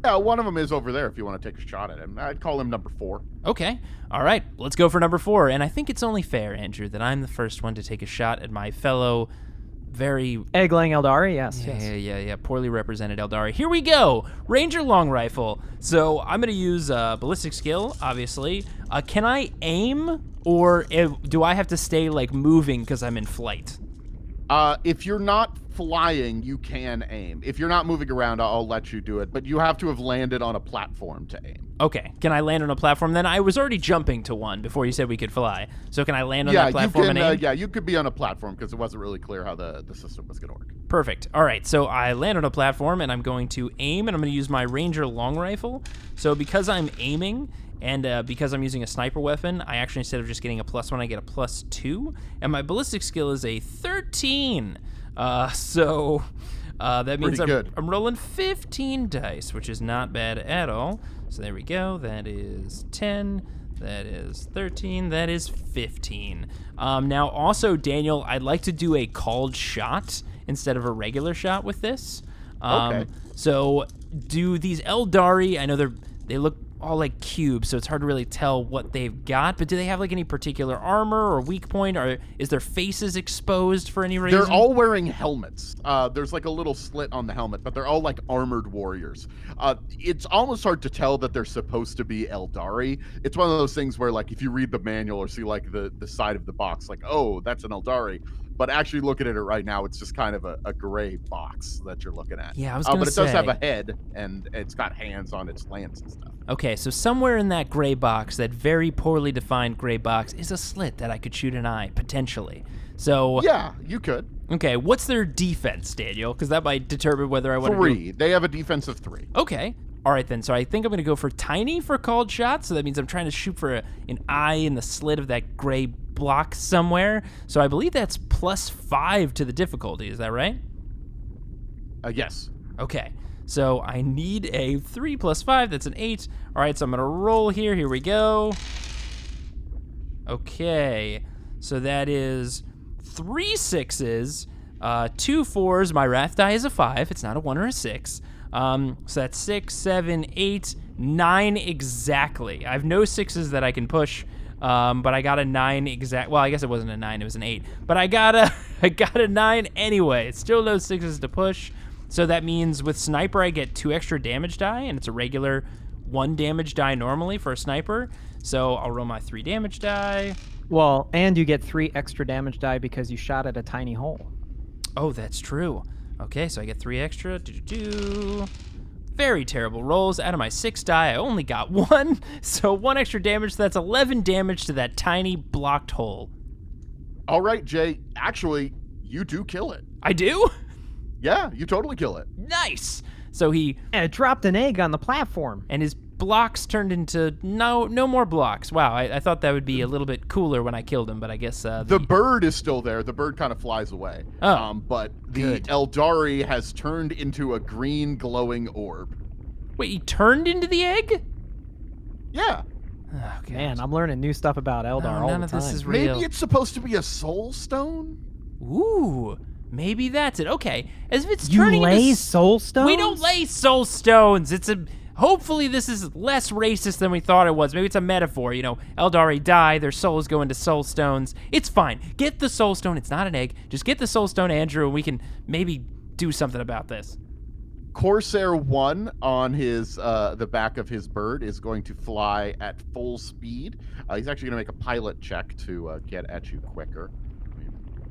Yeah, one of them is over there if you want to take a shot at him. I'd call him number 4. Okay. All right, let's go for number 4. And I think it's only fair, Andrew, that I'm the first one to take a shot at my fellow very... egg-laying Aeldari, yes. Yeah. Poorly represented Aeldari. Here we go. Ranger long rifle. So I'm going to use ballistic skill, obviously. Can I aim, or do I have to stay, moving because I'm in flight? If you're not flying, you can aim. If you're not moving around, I'll let you do it. But you have to have landed on a platform to aim. Okay. Can I land on a platform? Then I was already jumping to one before you said we could fly. So can I land on that platform and aim? Yeah, you could be on a platform because it wasn't really clear how the system was going to work. Perfect. All right. So I land on a platform and I'm going to aim, and I'm going to use my Ranger long rifle. So because I'm aiming and because I'm using a sniper weapon, I actually, instead of just getting a +1, I get a +2. And my ballistic skill is a 13. So that means I'm rolling 15 dice, which is not bad at all. So there we go. That is 10. That is 13. That is 15. Now, also, Daniel, I'd like to do a called shot instead of a regular shot with this. Okay. So do these Aeldari, I know they look all like cubes, so it's hard to really tell what they've got, but do they have any particular armor or weak point, or is their faces exposed for any reason? They're all wearing helmets. There's a little slit on the helmet, but they're all armored warriors. It's almost hard to tell that they're supposed to be Aeldari. It's one of those things where if you read the manual or see the side of the box, oh, that's an Aeldari. But actually looking at it right now, it's just kind of a gray box that you're looking at. Yeah, I was going to But it say. does have a head, and it's got hands on its lance and stuff. Okay, so somewhere in that gray box, that very poorly defined gray box, is a slit that I could shoot an eye, potentially. So Yeah, you could. okay, what's their defense, Daniel? Because that might determine whether I want to 3. They have a defense of 3. Okay. All right, then. So I think I'm going to go for tiny for called shot. So that means I'm trying to shoot for an eye in the slit of that gray block somewhere. So I believe that's +5 to the difficulty. Is that right? Yes. Okay. So I need a 3 + 5. That's an 8. All right, so I'm going to roll here. Here we go. Okay. So that is 3 6s, 2 4s. My wrath die is a 5. It's not a 1 or a 6. So that's 6, 7, 8, 9 exactly. I have no 6s that I can push, but I got a 9 exact. Well, I guess it wasn't a 9; it was an 8. But I got a 9 anyway. Still no 6s to push. So that means with sniper I get 2 extra damage die, and it's a regular 1 damage die normally for a sniper. So I'll roll my 3 damage die. Well, and you get 3 extra damage die because you shot at a tiny hole. Oh, that's true. Okay, so I get 3 extra. Very terrible rolls. Out of my 6 die, I only got 1. So 1 extra damage, so that's 11 damage to that tiny blocked hole. All right, Jay. Actually, you do kill it. I do? Yeah, you totally kill it. Nice. So he... And it dropped an egg on the platform. And his blocks turned into no more blocks. Wow, I thought that would be a little bit cooler when I killed him, but I guess... The bird is still there. The bird kind of flies away. Oh, but the good. Aeldari has turned into a green glowing orb. Wait, he turned into the egg? Yeah. Oh, God. Man, I'm learning new stuff about Eldar No, all none the of time. this is real. Maybe it's supposed to be a soul stone? Ooh, maybe that's it. Okay, as if it's You turning lay into... soul stones? We don't lay soul stones. It's a... Hopefully this is less racist than we thought it was. Maybe it's a metaphor. You know, Aeldari die, their souls go into soul stones. It's fine. Get the soul stone. It's not an egg. Just get the soul stone, Andrew, and we can maybe do something about this. Corsair 1 on his the back of his bird is going to fly at full speed. He's actually going to make a pilot check to get at you quicker.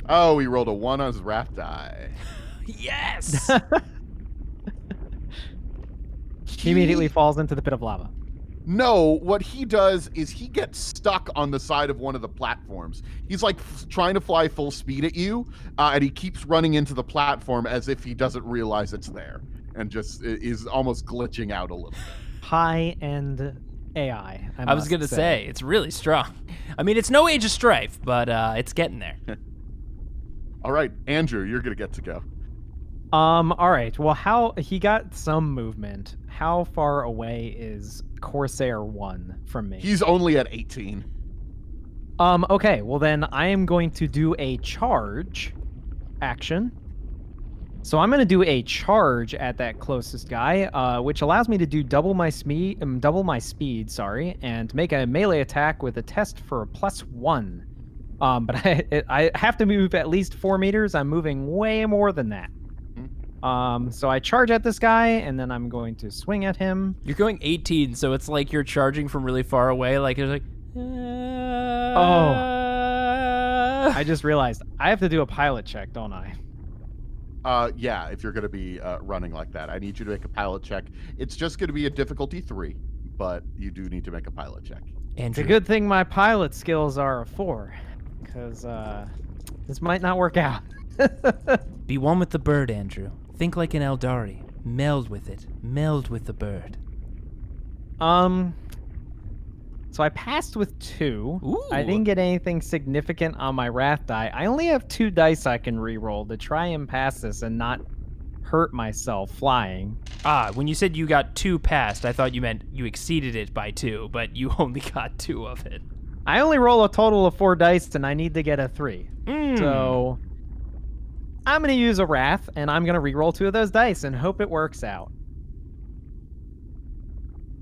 Oh, he rolled a 1 on his wrath die. Yes! He immediately falls into the pit of lava. No, what he does is he gets stuck on the side of one of the platforms. He's like trying to fly full speed at you, and he keeps running into the platform as if he doesn't realize it's there, and just is almost glitching out a little bit. High-end AI, I was going to say, it's really strong. I mean, it's no Age of Strife, but it's getting there. All right, Andrew, you're going to get to go. All right. Well, how he got some movement. How far away is Corsair 1 from me? He's only at 18. Okay. Well, then I am going to do a charge action. So I'm going to do a charge at that closest guy, which allows me to do double my speed, and make a melee attack with a test for a +1. But I have to move at least 4 meters. I'm moving way more than that. So I charge at this guy, and then I'm going to swing at him. You're going 18, so it's like you're charging from really far away. Like, you're like... Oh. I just realized I have to do a pilot check, don't I? Yeah, if you're going to be running like that. I need you to make a pilot check. It's just going to be a difficulty 3, but you do need to make a pilot check. It's a good thing my pilot skills are a 4, because this might not work out. Be one with the bird, Andrew. Think like an Aeldari. Meld with it. Meld with the bird. So I passed with 2. Ooh. I didn't get anything significant on my wrath die. I only have 2 dice I can re-roll to try and pass this and not hurt myself flying. Ah, when you said you got 2 passed, I thought you meant you exceeded it by 2, but you only got 2 of it. I only roll a total of 4 dice, and I need to get a 3. So I'm going to use a wrath, and I'm going to re-roll 2 of those dice and hope it works out.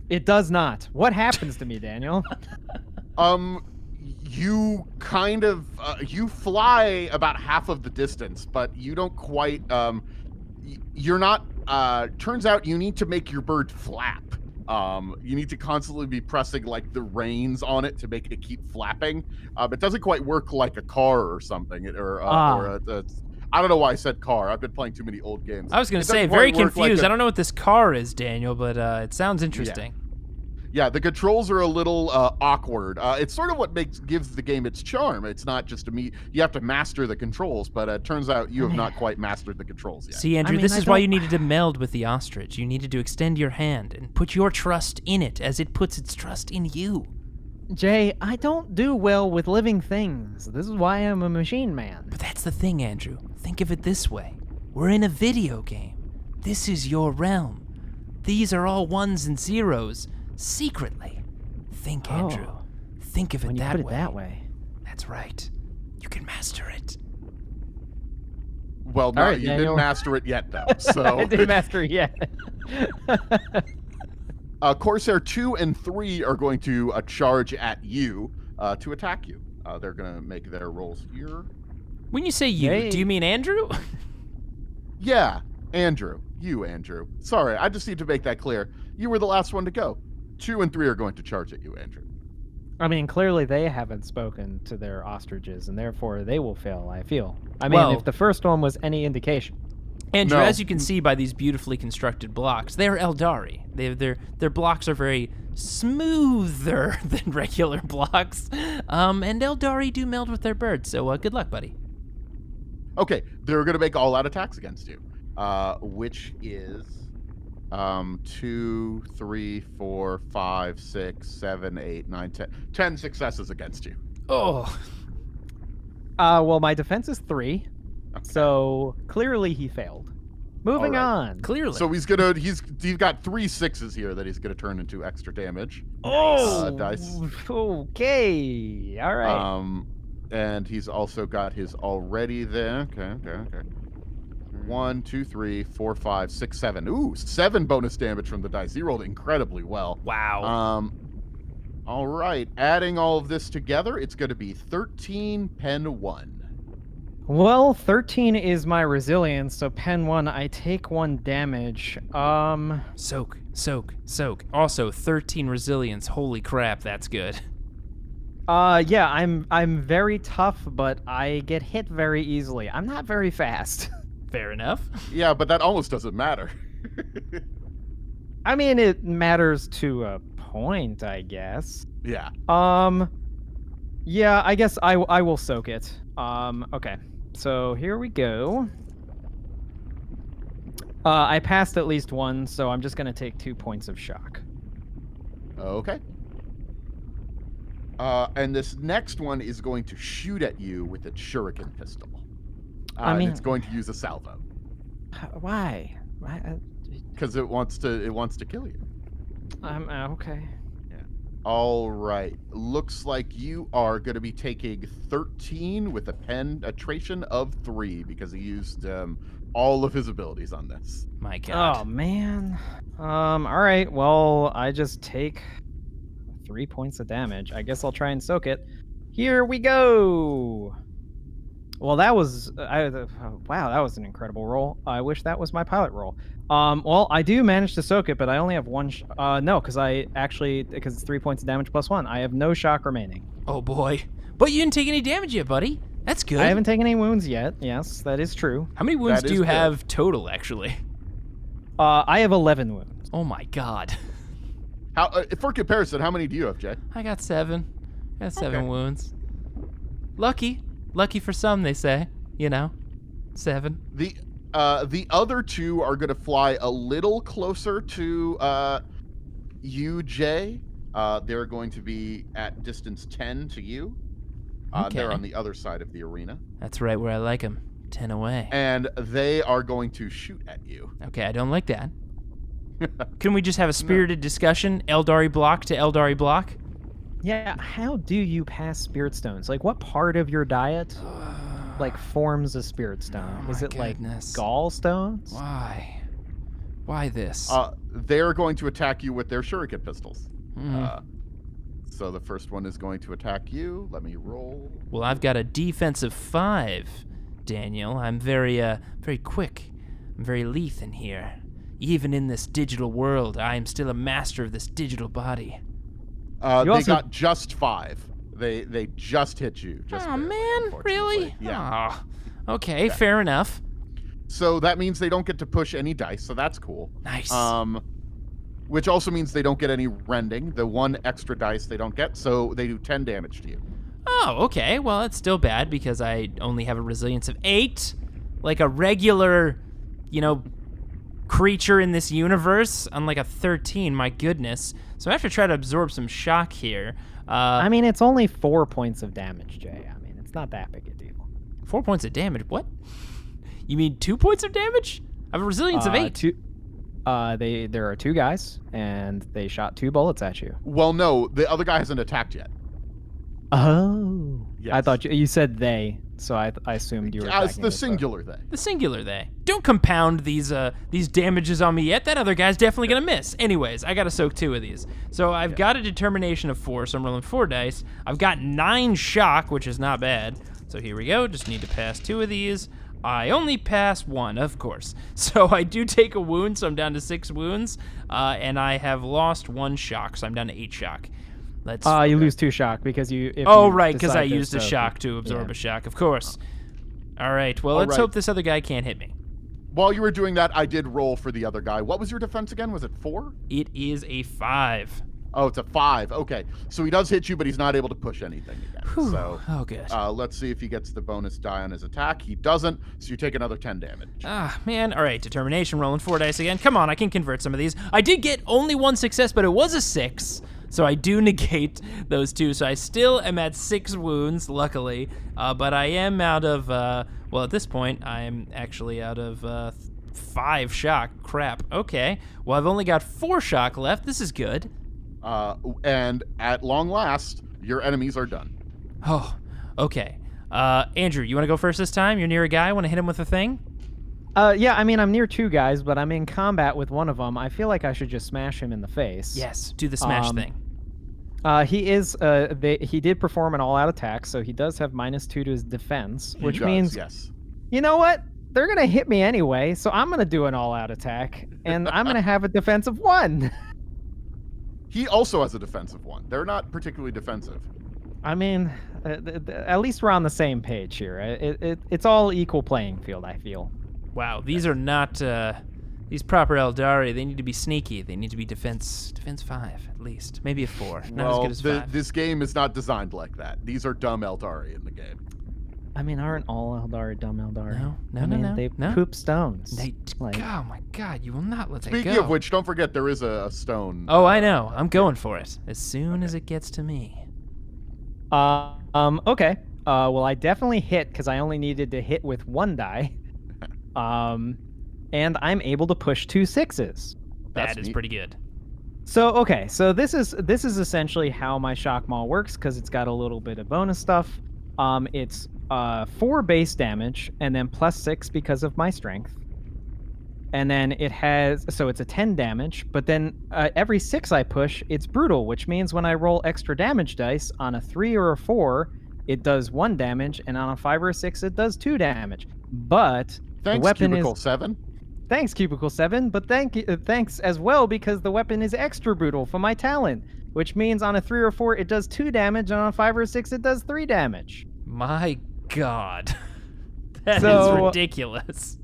It does not. What happens to me, Daniel? You kind of you fly about half of the distance, but you don't quite you're not turns out you need to make your bird flap You need to constantly be pressing like the reins on it to make it keep flapping. It doesn't quite work like a car or something, I don't know why I said car. I've been playing too many old games. I was going to say, very confused. I don't know what this car is, Daniel, but it sounds interesting. Yeah, the controls are a little awkward. It's sort of what gives the game its charm. It's not just you have to master the controls, but it turns out you have not quite mastered the controls yet. See, Andrew, this is why you needed to meld with the ostrich. You needed to extend your hand and put your trust in it as it puts its trust in you. Jay, I don't do well with living things. This is why I'm a machine man. But that's the thing, Andrew. Think of it this way. We're in a video game. This is your realm. These are all ones and zeros. Secretly. Think, Andrew. Think of it when you that put it way. that way. That's right. You can master it. Well, no, All right, you Daniel. didn't master it yet, though. So I didn't master it yet. Corsair 2 and 3 are going to charge at you to attack you. They're going to make their rolls here. When you say you, do you mean Andrew? Yeah, Andrew. You, Andrew. Sorry, I just need to make that clear. You were the last one to go. 2 and 3 are going to charge at you, Andrew. I mean, clearly they haven't spoken to their ostriches, and therefore they will fail, I feel. I mean, if the first one was any indication. Andrew, No. as you can see by these beautifully constructed blocks, they're Aeldari. Their blocks are very smoother than regular blocks, and Aeldari do meld with their birds, so good luck, buddy. Okay, they're going to make all-out attacks against you, which is 2, 3, 4, 5, 6, 7, 8, 9, 10. 10 successes against you. Oh. Well, my defense is 3, so clearly he failed. Moving on. Clearly. So he's got 3 6s here that he's going to turn into extra damage. Dice. Okay. All right. And he's also got his already there. Okay. 1, 2, 3, 4, 5, 6, 7. Ooh, 7 bonus damage from the dice. He rolled incredibly well. Wow. All right. Adding all of this together, it's going to be 13 pen 1. Well, 13 is my resilience, so pen 1, I take 1 damage. Soak. Also, 13 resilience. Holy crap, that's good. Yeah, I'm very tough, but I get hit very easily. I'm not very fast. Fair enough. Yeah, but that almost doesn't matter. I mean, it matters to a point, I guess. Yeah. Yeah, I guess I will soak it. Okay. So here we go. I passed at least 1, so I'm just gonna take 2 points of shock. Okay. And this next one is going to shoot at you with its shuriken pistol. I mean, and it's going to use a salvo why? because it wants to kill you. Okay. All right. Looks like you are going to be taking 13 with a penetration of 3 because he used all of his abilities on this. My God. Oh man. All right. Well, I just take 3 points of damage. I guess I'll try and soak it. Here we go. Well, that was wow, that was an incredible roll. I wish that was my pilot roll. Well, I do manage to soak it, but I only have 1 no, because it's 3 points of damage plus 1. I have no shock remaining. Oh boy. But you didn't take any damage yet, buddy. That's good. I haven't taken any wounds yet. Yes, that is true. How many wounds That do is you good. have total, actually? I have 11 wounds. Oh my God. How for comparison, how many do you have, Jay? I got 7. I got 7 Okay. wounds. Lucky for some, they say. 7. The other 2 are going to fly a little closer to you, Jay. They're going to be at distance 10 to you. Okay. They're on the other side of the arena. That's right where I like them. 10 away. And they are going to shoot at you. Okay, I don't like that. Can we just have a spirited discussion? Aeldari block to Aeldari block? Yeah, how do you pass spirit stones? Like, what part of your diet, forms a spirit stone? Oh Is my it goodness. like gallstones? Why? Why this? They're going to attack you with their shuriken pistols. Mhm. So the first one is going to attack you. Let me roll. Well, I've got a defensive 5, Daniel. I'm very quick. I'm very lithe in here. even in this digital world, I am still a master of this digital body. They got just 5. They just hit you. Just barely, man, really? Yeah. Oh, okay, fair enough. So that means they don't get to push any dice, so that's cool. Nice. Which also means they don't get any rending. The 1 extra dice they don't get, so they do 10 damage to you. Oh, okay. Well, that's still bad because I only have a resilience of 8. Like a regular, creature in this universe, unlike a 13, my goodness. So I have to try to absorb some shock here. I mean, it's only 4 points of damage, Jay. I mean, it's not that big a deal. 4 points of damage? What? You mean 2 points of damage? I have a resilience of 8. There are 2 guys, and they shot 2 bullets at you. Well, no, the other guy hasn't attacked yet. Oh. Yes. I thought you said they, so I assumed you were As the attacking singular they. The singular they. Don't compound these damages on me yet. That other guy's definitely gonna miss. Anyways, I gotta soak 2 of these. So I've got a determination of 4, so I'm rolling 4 dice. I've got 9 shock, which is not bad. So here we go. Just need to pass 2 of these. I only pass 1, of course. So I do take a wound, so I'm down to 6 wounds, and I have lost 1 shock, so I'm down to 8 shock. You lose 2 shock because you. Right, because I used a shock to absorb a shock, of course. All right, well, let's hope this other guy can't hit me. While you were doing that, I did roll for the other guy. What was your defense again? Was it 4? It is a 5. Oh, it's a 5. Okay, so he does hit you, but he's not able to push anything again. Whew. So, good. Let's see if he gets the bonus die on his attack. He doesn't, so you take another 10 damage. Man. All right, determination, rolling 4 dice again. Come on, I can convert some of these. I did get only 1 success, but it was a 6. So I do negate those 2. So I still am at 6 wounds, luckily. But I am out of, at this point, I'm actually out of 5 shock. Crap. Okay. Well, I've only got 4 shock left. This is good. And at long last, your enemies are done. Oh, okay. Andrew, you want to go first this time? You're near a guy. Want to hit him with a thing? Yeah, I mean, I'm near 2 guys, but I'm in combat with one of them. I feel like I should just smash him in the face. Yes, do the smash thing. He did perform an all-out attack, so he does have -2 to his defense, which means, yes. You know what? They're gonna hit me anyway, so I'm gonna do an all-out attack, and I'm gonna have a defense of 1. He also has a defensive 1. They're not particularly defensive. I mean, at least we're on the same page here. It's all equal playing field, I feel. Wow, these are not these proper Aeldari. They need to be sneaky. They need to be defense 5 at least, maybe a 4. Not as good as 5. This game is not designed like that. These are dumb Aeldari in the game. I mean, aren't all Aeldari dumb Aeldari? No. They poop stones. Oh my God, you will not let that go. Speaking of which, don't forget there is a stone. Oh, I know. I'm going for it as soon as it gets to me. Okay. Well, I definitely hit because I only needed to hit with 1 die. And I'm able to push 2 6s. That is pretty good. So, okay. So this is essentially how my shock maul works because it's got a little bit of bonus stuff. It's 4 base damage and then +6 because of my strength. And then it's a 10 damage, but then every 6 I push, it's brutal, which means when I roll extra damage dice on a 3 or a 4, it does 1 damage, and on a 5 or a 6, it does 2 damage. But the weapon Cubicle 7. Thanks, Cubicle 7, but thanks as well because the weapon is extra brutal for my talent, which means on a 3 or 4, it does 2 damage, and on a 5 or a 6, it does 3 damage. My God. That is ridiculous.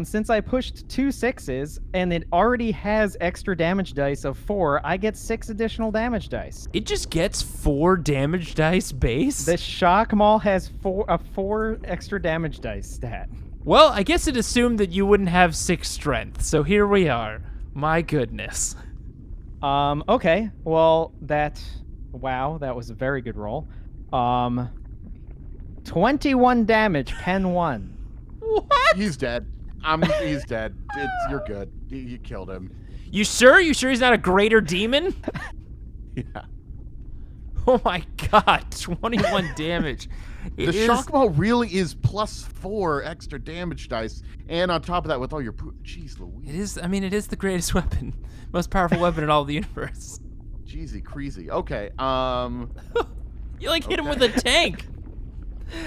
Since I pushed 2 6s and it already has extra damage dice of 4, I get 6 additional damage dice. It just gets 4 damage dice base? The shock maul has 4 extra damage dice stat. Well, I guess it assumed that you wouldn't have 6 strength, so here we are. My goodness. Okay. Well, that was a very good roll. 21 damage, pen 1. What? He's dead. He's dead. You're good. You killed him. You sure? You sure he's not a greater demon? Yeah. Oh my God, 21 damage. The shock maul really is +4 extra damage dice, and on top of that, with all your jeez Louise. It is. I mean, it is the greatest weapon, most powerful weapon in all the universe. Jeezy, crazy. Okay. You hit him with a tank.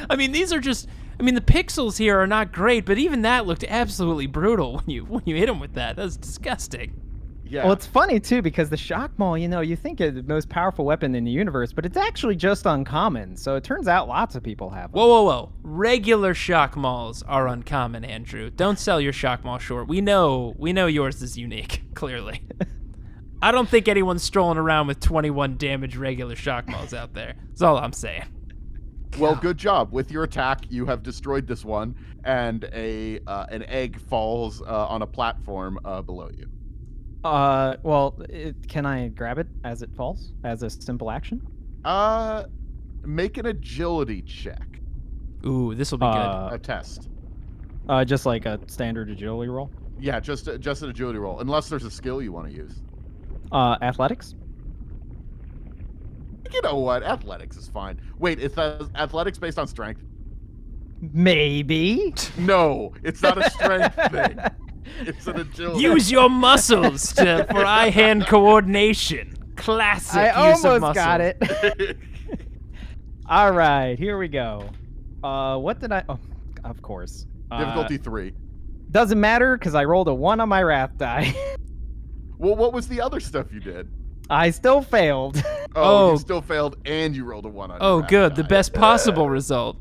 I mean, these are just. I mean, the pixels here are not great, but even that looked absolutely brutal when you hit him with that. That was disgusting. Yeah. Well, it's funny too because the shock maul, you think it's the most powerful weapon in the universe, but it's actually just uncommon. So it turns out lots of people have them. Whoa. Regular shock mauls are uncommon, Andrew. Don't sell your shock maul short. We know yours is unique, clearly. I don't think anyone's strolling around with 21 damage regular shock mauls out there. That's all I'm saying. Well, good job. With your attack, you have destroyed this one, and an egg falls on a platform below you. Can I grab it as it falls as a simple action? Make an agility check. Ooh, this will be good. A test. Just like a standard agility roll. Yeah, just an agility roll, unless there's a skill you want to use. Athletics. You know what? Athletics is fine. Wait, is athletics based on strength? Maybe. No, it's not a strength thing. It's an agility. Use your muscles for eye-hand coordination. Classic I use of almost muscle. got it. All right, here we go. What did I? Oh, of course. Difficulty 3. Doesn't matter because I rolled a 1 on my wrath die. Well, what was the other stuff you did? I still failed. Oh, you still failed, and you rolled a 1 on your Oh, wrath good. die. The best possible result.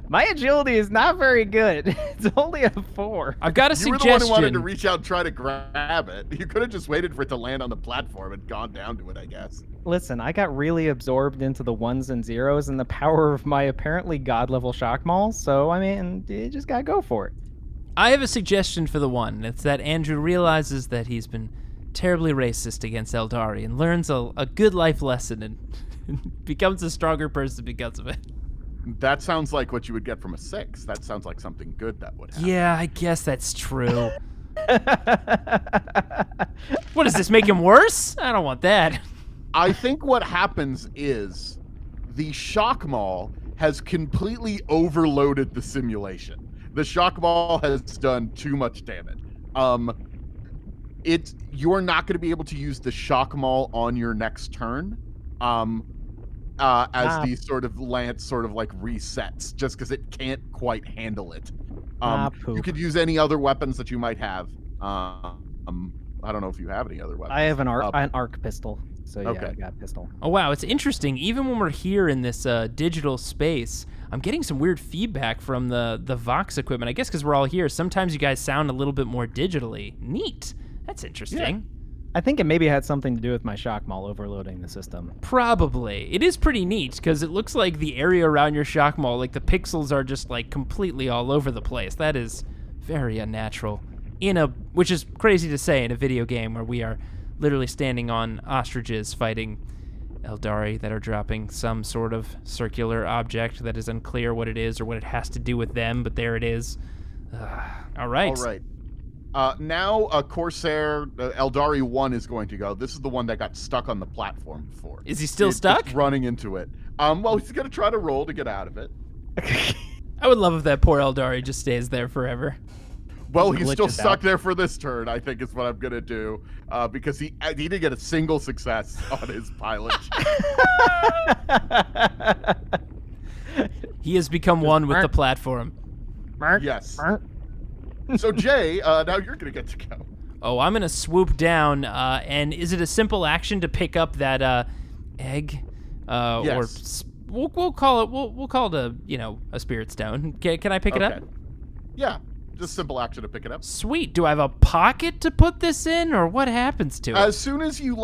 My agility is not very good. It's only a 4. I've got a You were suggestion. the one who wanted to reach out and try to grab it. You could have just waited for it to land on the platform and gone down to it, I guess. Listen, I got really absorbed into the 1s and 0s and the power of my apparently god-level shock mauls, so, I mean, you just gotta go for it. I have a suggestion for the one. It's that Andrew realizes that he's been terribly racist against Aeldari and learns a good life lesson and becomes a stronger person because of it. That sounds like what you would get from a 6. That sounds like something good that would happen. Yeah, I guess that's true. What does this make him worse? I don't want that. I think what happens is the shock maul has completely overloaded the simulation. The shock maul has done too much damage. You're not going to be able to use the shock maul on your next turn. As the sort of lance sort of like resets, just because it can't quite handle it. You could use any other weapons that you might have. I don't know if you have any other weapons. I have an arc pistol, so yeah, Okay. I got a pistol. Oh, wow. It's interesting. Even when we're here in this digital space, I'm getting some weird feedback from the Vox equipment. I guess because we're all here. Sometimes you guys sound a little bit more digitally. Neat. That's interesting. Yeah. I think it maybe had something to do with my shock maul overloading the system. Probably. It is pretty neat because it looks like the area around your shock maul, like the pixels are just like completely all over the place. That is very unnatural. Which is crazy to say in a video game where we are literally standing on ostriches fighting Aeldari that are dropping some sort of circular object that is unclear what it is or what it has to do with them, but there it is. All right. All right. Now, Corsair, Aeldari 1 is going to go. This is the one that got stuck on the platform before. Is he still stuck? It's running into it. Well, he's going to try to roll to get out of it. I would love if that poor Aeldari just stays there forever. Well, he's Glitches still out. stuck there for this turn, I think is what I'm going to do, because he didn't get a single success on his pilot. He has become one with the platform. Yes. So, Jay, now you're going to get to go. Oh, I'm gonna swoop down. And is it a simple action to pick up that egg? Yes. Or we'll call it we'll call it a spirit stone. Can I pick it up? Yeah, just simple action to pick it up. Sweet. Do I have a pocket to put this in, or what happens to it? As soon as you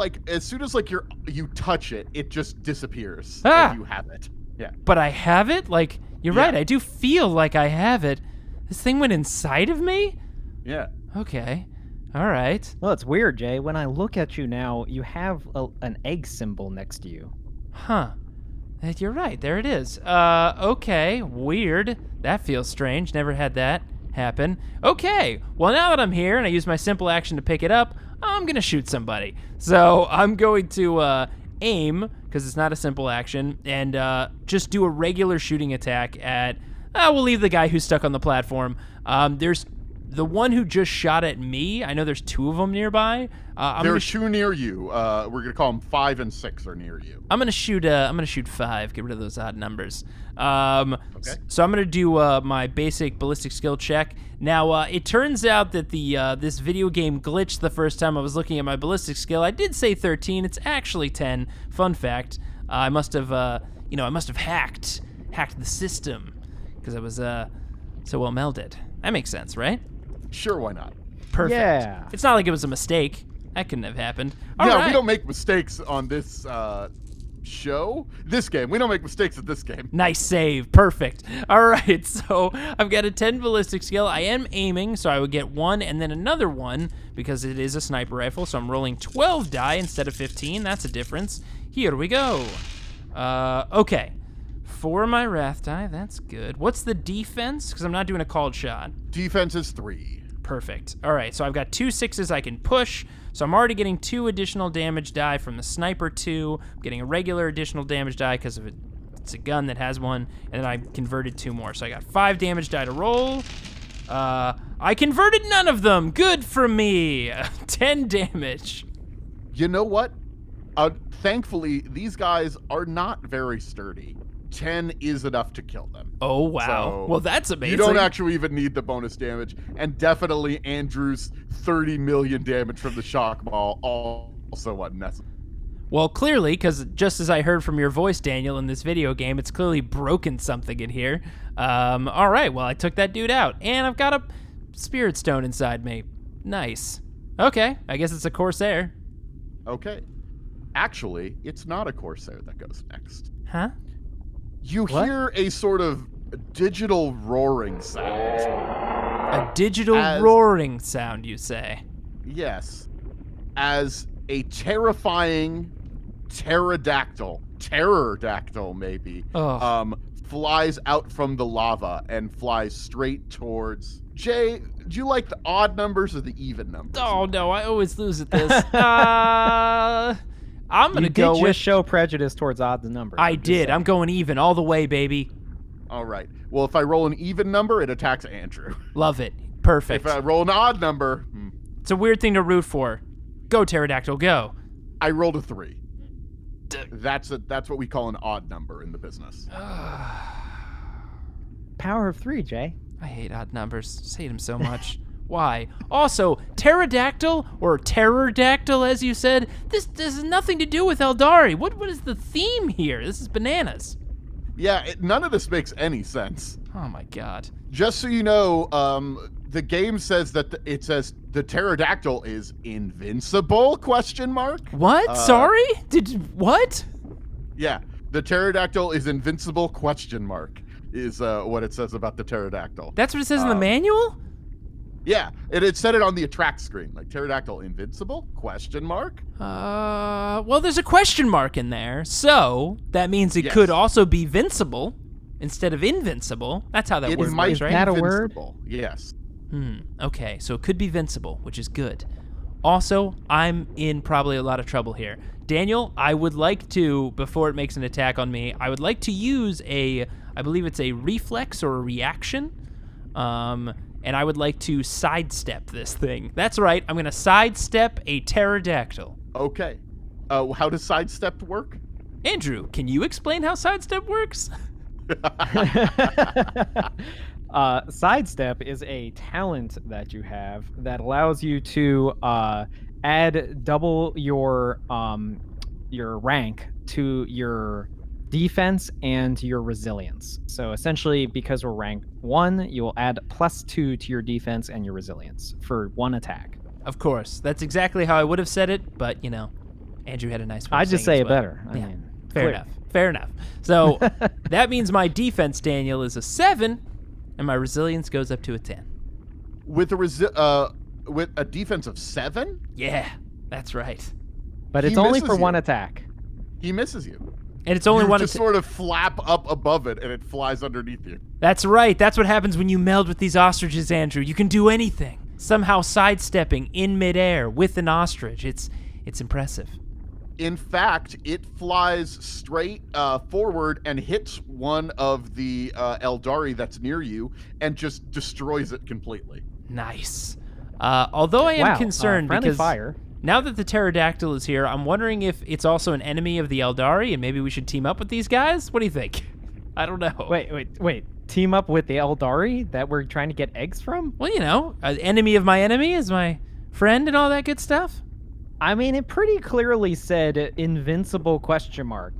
touch it, it just disappears. Ah! And you have it. Yeah. But I have it. Like you're right. I do feel like I have it. This thing went inside of me. Yeah. Okay. All right. Well, it's weird, Jay. When I look at you now, you have an egg symbol next to you. Huh. You're right. There it is. Okay. Weird. That feels strange. Never had that happen. Okay. Well, now that I'm here and I use my simple action to pick it up, I'm going to shoot somebody. So I'm going to aim, because it's not a simple action, and just do a regular shooting attack at... we'll leave the guy who's stuck on the platform. There's the one who just shot at me. I know there's 2 of them nearby. There are 2 near you. We're gonna call them 5 and 6 are near you. I'm gonna shoot 5. Get rid of those odd numbers. Okay. So I'm going to do my basic ballistic skill check. Now, it turns out that this video game glitched the first time I was looking at my ballistic skill. I did say 13. It's actually 10. Fun fact. I must have hacked the system because I was so well melded. That makes sense, right? Sure, why not? Perfect. Yeah. It's not like it was a mistake. That couldn't have happened. All Yeah, right. we don't make mistakes on this this game. We don't make mistakes at this game. Nice save. Perfect. All right, so I've got a 10 ballistic skill. I am aiming, so I would get 1 and then another 1 because it is a sniper rifle, so I'm rolling 12 die instead of 15. That's a difference. Here we go. Okay. 4 my wrath die. That's good. What's the defense? Because I'm not doing a called shot. Defense is 3. Perfect. All right, so I've got 2 6s I can push. So I'm already getting 2 additional damage die from the sniper 2. I'm getting a regular additional damage die because of it's a gun that has 1, and then I converted 2 more. So I got 5 damage die to roll. I converted none of them. Good for me. 10 damage. You know what? Thankfully, these guys are not very sturdy. 10 is enough to kill them. Oh, wow. So well, that's amazing. You don't actually even need the bonus damage. And definitely Andrew's 30 million damage from the shock ball also unnecessary. Well, clearly, because just as I heard from your voice, Daniel, in this video game, it's clearly broken something in here. All right, well, I took that dude out. And I've got a spirit stone inside me. Nice. Okay, I guess it's a Corsair. Okay. Actually, it's not a Corsair that goes next. Huh? You hear a sort of digital roaring sound. A digital roaring sound, you say? Yes. As a terrifying pterodactyl maybe, flies out from the lava and flies straight towards... Jay, do you like the odd numbers or the even numbers? Oh, no, I always lose at this. I'm going to go with... just show prejudice towards odds and numbers. I did. I'm going even all the way, baby. All right. Well, if I roll an even number, it attacks Andrew. Love it. Perfect. If I roll an odd number... It's a weird thing to root for. Go, pterodactyl, go. I rolled a 3. That's what we call an odd number in the business. Power of 3, Jay. I hate odd numbers. Just hate them so much. Why? Also, pterodactyl, or pterodactyl as you said, this has nothing to do with Aeldari. What is the theme here? This is bananas. Yeah, none of this makes any sense. Oh my god. Just so you know, the game says that it says the pterodactyl is invincible, question mark? What? Sorry? What? Yeah, the pterodactyl is invincible, question mark, is what it says about the pterodactyl. That's what it says in the manual? Yeah, it said it on the attract screen, like pterodactyl invincible, question mark? Well, there's a question mark in there, so that means it could also be vincible instead of invincible. That's how that word works, right? Is that a word? Yes. Okay, so it could be vincible, which is good. Also, I'm in probably a lot of trouble here. Daniel, I would like to, before it makes an attack on me, I would like to use I believe it's a reflex or a reaction, and I would like to sidestep this thing. That's right, I'm going to sidestep a pterodactyl. Okay. How does sidestep work? Andrew, can you explain how sidestep works? Sidestep is a talent that you have that allows you to add double your rank to your defense and your resilience. So essentially, because we're rank 1, you will add +2 to your defense and your resilience for 1 attack. Of course. That's exactly how I would have said it, but, Andrew had a nice way I of just saying say it it as well. better. I mean, Fair enough. So that means my defense, Daniel, is a 7, and my resilience goes up to a 10. With a defense of 7? Yeah, that's right. But it's only for 1 attack. He misses you. And it's only you one just sort of flap up above it, and it flies underneath you. That's right. That's what happens when you meld with these ostriches, Andrew. You can do anything. Somehow sidestepping in midair with an ostrich. It's impressive. In fact, it flies straight forward and hits one of the Aeldari that's near you and just destroys it completely. Nice. Although I am concerned because fire. Now that the pterodactyl is here, I'm wondering if it's also an enemy of the Aeldari and maybe we should team up with these guys? What do you think? I don't know. Wait. Team up with the Aeldari that we're trying to get eggs from? Well, you know, an enemy of my enemy is my friend and all that good stuff. I mean, it pretty clearly said invincible ?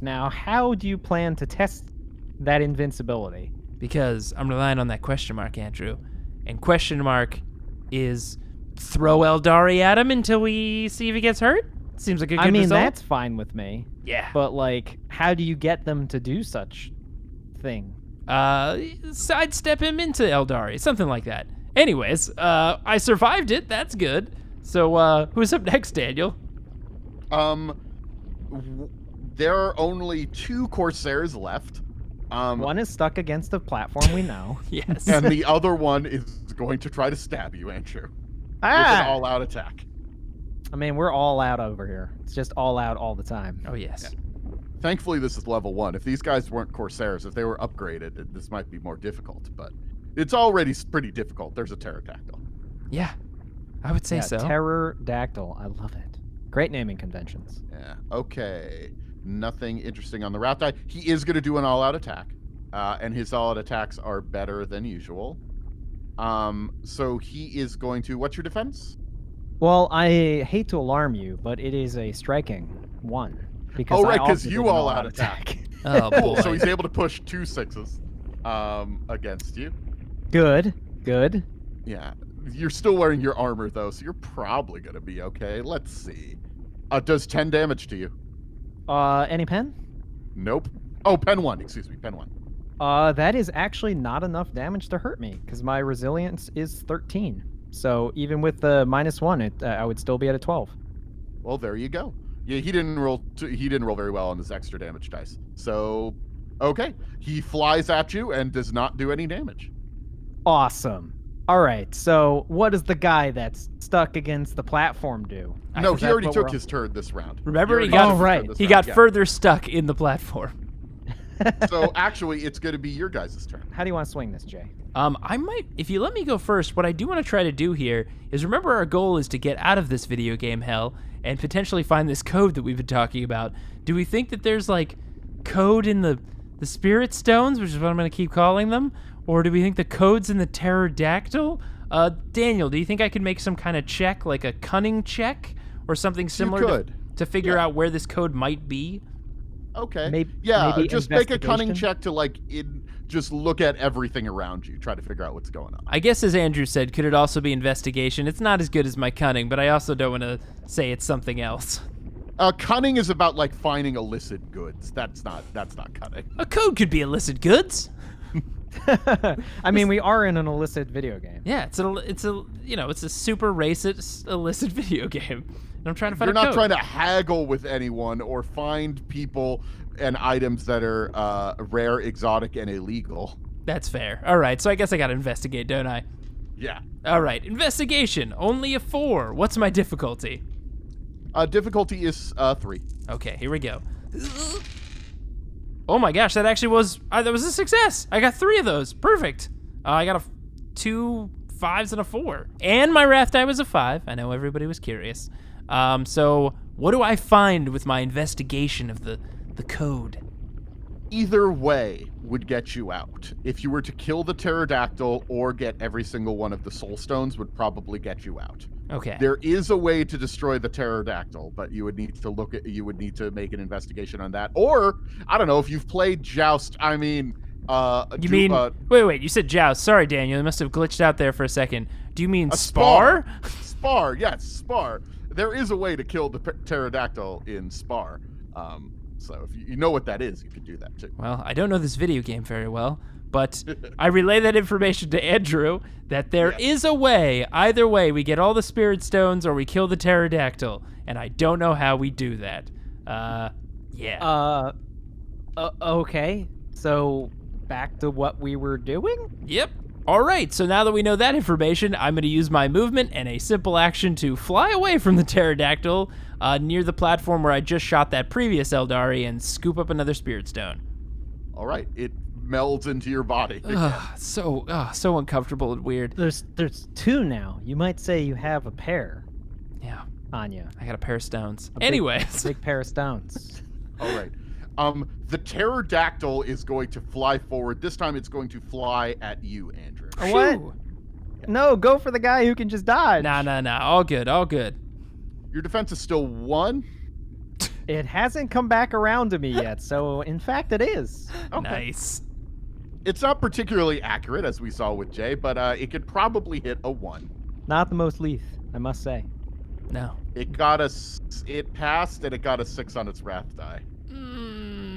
Now, how do you plan to test that invincibility? Because I'm relying on that question mark, Andrew. And question mark is throw Aeldari at him until we see if he gets hurt? Seems like a good result. That's fine with me. Yeah. But, like, how do you get them to do such thing? Sidestep him into Aeldari, something like that. Anyways, I survived it. That's good. So, who's up next, Daniel? There are only 2 Corsairs left. One is stuck against a platform, we know. Yes. And the other one is going to try to stab you, Andrew. With an all-out attack. I mean, we're all out over here. It's just all out all the time. Oh, yes. Yeah. Thankfully, this is level 1. If these guys weren't Corsairs, if they were upgraded, this might be more difficult. But it's already pretty difficult. There's a pterodactyl. Yeah, I would say so. Pterodactyl. I love it. Great naming conventions. Yeah. Okay. Nothing interesting on the route die. He is going to do an all-out attack. And his all-out attacks are better than usual. So he is going to... What's your defense? Well, I hate to alarm you, but it is a striking 1. Oh, right, because you all-out attack. Oh, Cool. boy. So he's able to push 2 6s against you. Good. Yeah. You're still wearing your armor, though, so you're probably going to be okay. Let's see. Does 10 damage to you? Any pen? Nope. Oh, pen 1. Excuse me, pen 1. That is actually not enough damage to hurt me, because my resilience is 13. So even with the -1, I would still be at a 12. Well, there you go. Yeah, he didn't roll very well on his extra damage dice. So, okay. He flies at you and does not do any damage. Awesome. All right, so what does the guy that's stuck against the platform do? No, he already took his turn this round. Remember, he already got, took his turn right. this he round, got yeah. further stuck in the platform. So, actually, it's going to be your guys' turn. How do you want to swing this, Jay? I might, if you let me go first, what I do want to try to do here is remember our goal is to get out of this video game hell and potentially find this code that we've been talking about. Do we think that there's, like, code in the spirit stones, which is what I'm going to keep calling them? Or do we think the code's in the pterodactyl? Daniel, do you think I could make some kind of check, like a cunning check or something similar to figure out where this code might be? Okay. Maybe just make a cunning investigation? check to, like, just look at everything around you. Try to figure out what's going on. I guess, as Andrew said, could it also be investigation? It's not as good as my cunning, but I also don't want to say it's something else. Cunning is about, like, finding illicit goods. That's not cunning. A code could be illicit goods. I mean, we are in an illicit video game. Yeah, it's a super racist illicit video game. And I'm trying to find You're a not code. trying to haggle with anyone or find people and items that are rare, exotic, and illegal. That's fair. All right, so I guess I got to investigate, don't I? Yeah. All right, investigation. Only a 4. What's my difficulty? Difficulty is 3. Okay, here we go. Oh my gosh, that actually was that was a success. I got 3 of those. Perfect. I got 2 5s and a 4. And my wrath die was a 5. I know everybody was curious. So what do I find with my investigation of the code? Either way would get you out. If you were to kill the pterodactyl or get every single one of the soul stones would probably get you out. Okay. There is a way to destroy the pterodactyl, but you would need to make an investigation on that. Or, I don't know, if you've played Joust, I mean... wait, you said Joust. Sorry, Daniel, I must have glitched out there for a second. Do you mean Spar? Spar, yes, Spar. There is a way to kill the pterodactyl in Spar. So if you know what that is, you could do that too. Well, I don't know this video game very well, but I relay that information to Andrew that there is a way. Either way, we get all the spirit stones or we kill the pterodactyl, and I don't know how we do that. Yeah. Okay. So back to what we were doing? Yep. All right, so now that we know that information, I'm going to use my movement and a simple action to fly away from the pterodactyl near the platform where I just shot that previous Aeldari and scoop up another spirit stone. All right, it melds into your body. So uncomfortable and weird. There's 2 now. You might say you have a pair. Yeah. On you. I got a pair of stones. A Anyways. big pair of stones. All right. The pterodactyl is going to fly forward. This time it's going to fly at you, Andrew. What? Phew. No, go for the guy who can just dodge. Nah. All good. Your defense is still 1. It hasn't come back around to me yet, so in fact it is. Okay. Nice. It's not particularly accurate, as we saw with Jay, but it could probably hit a 1. Not the most lethal, I must say. No. It passed, and it got a 6 on its wrath die.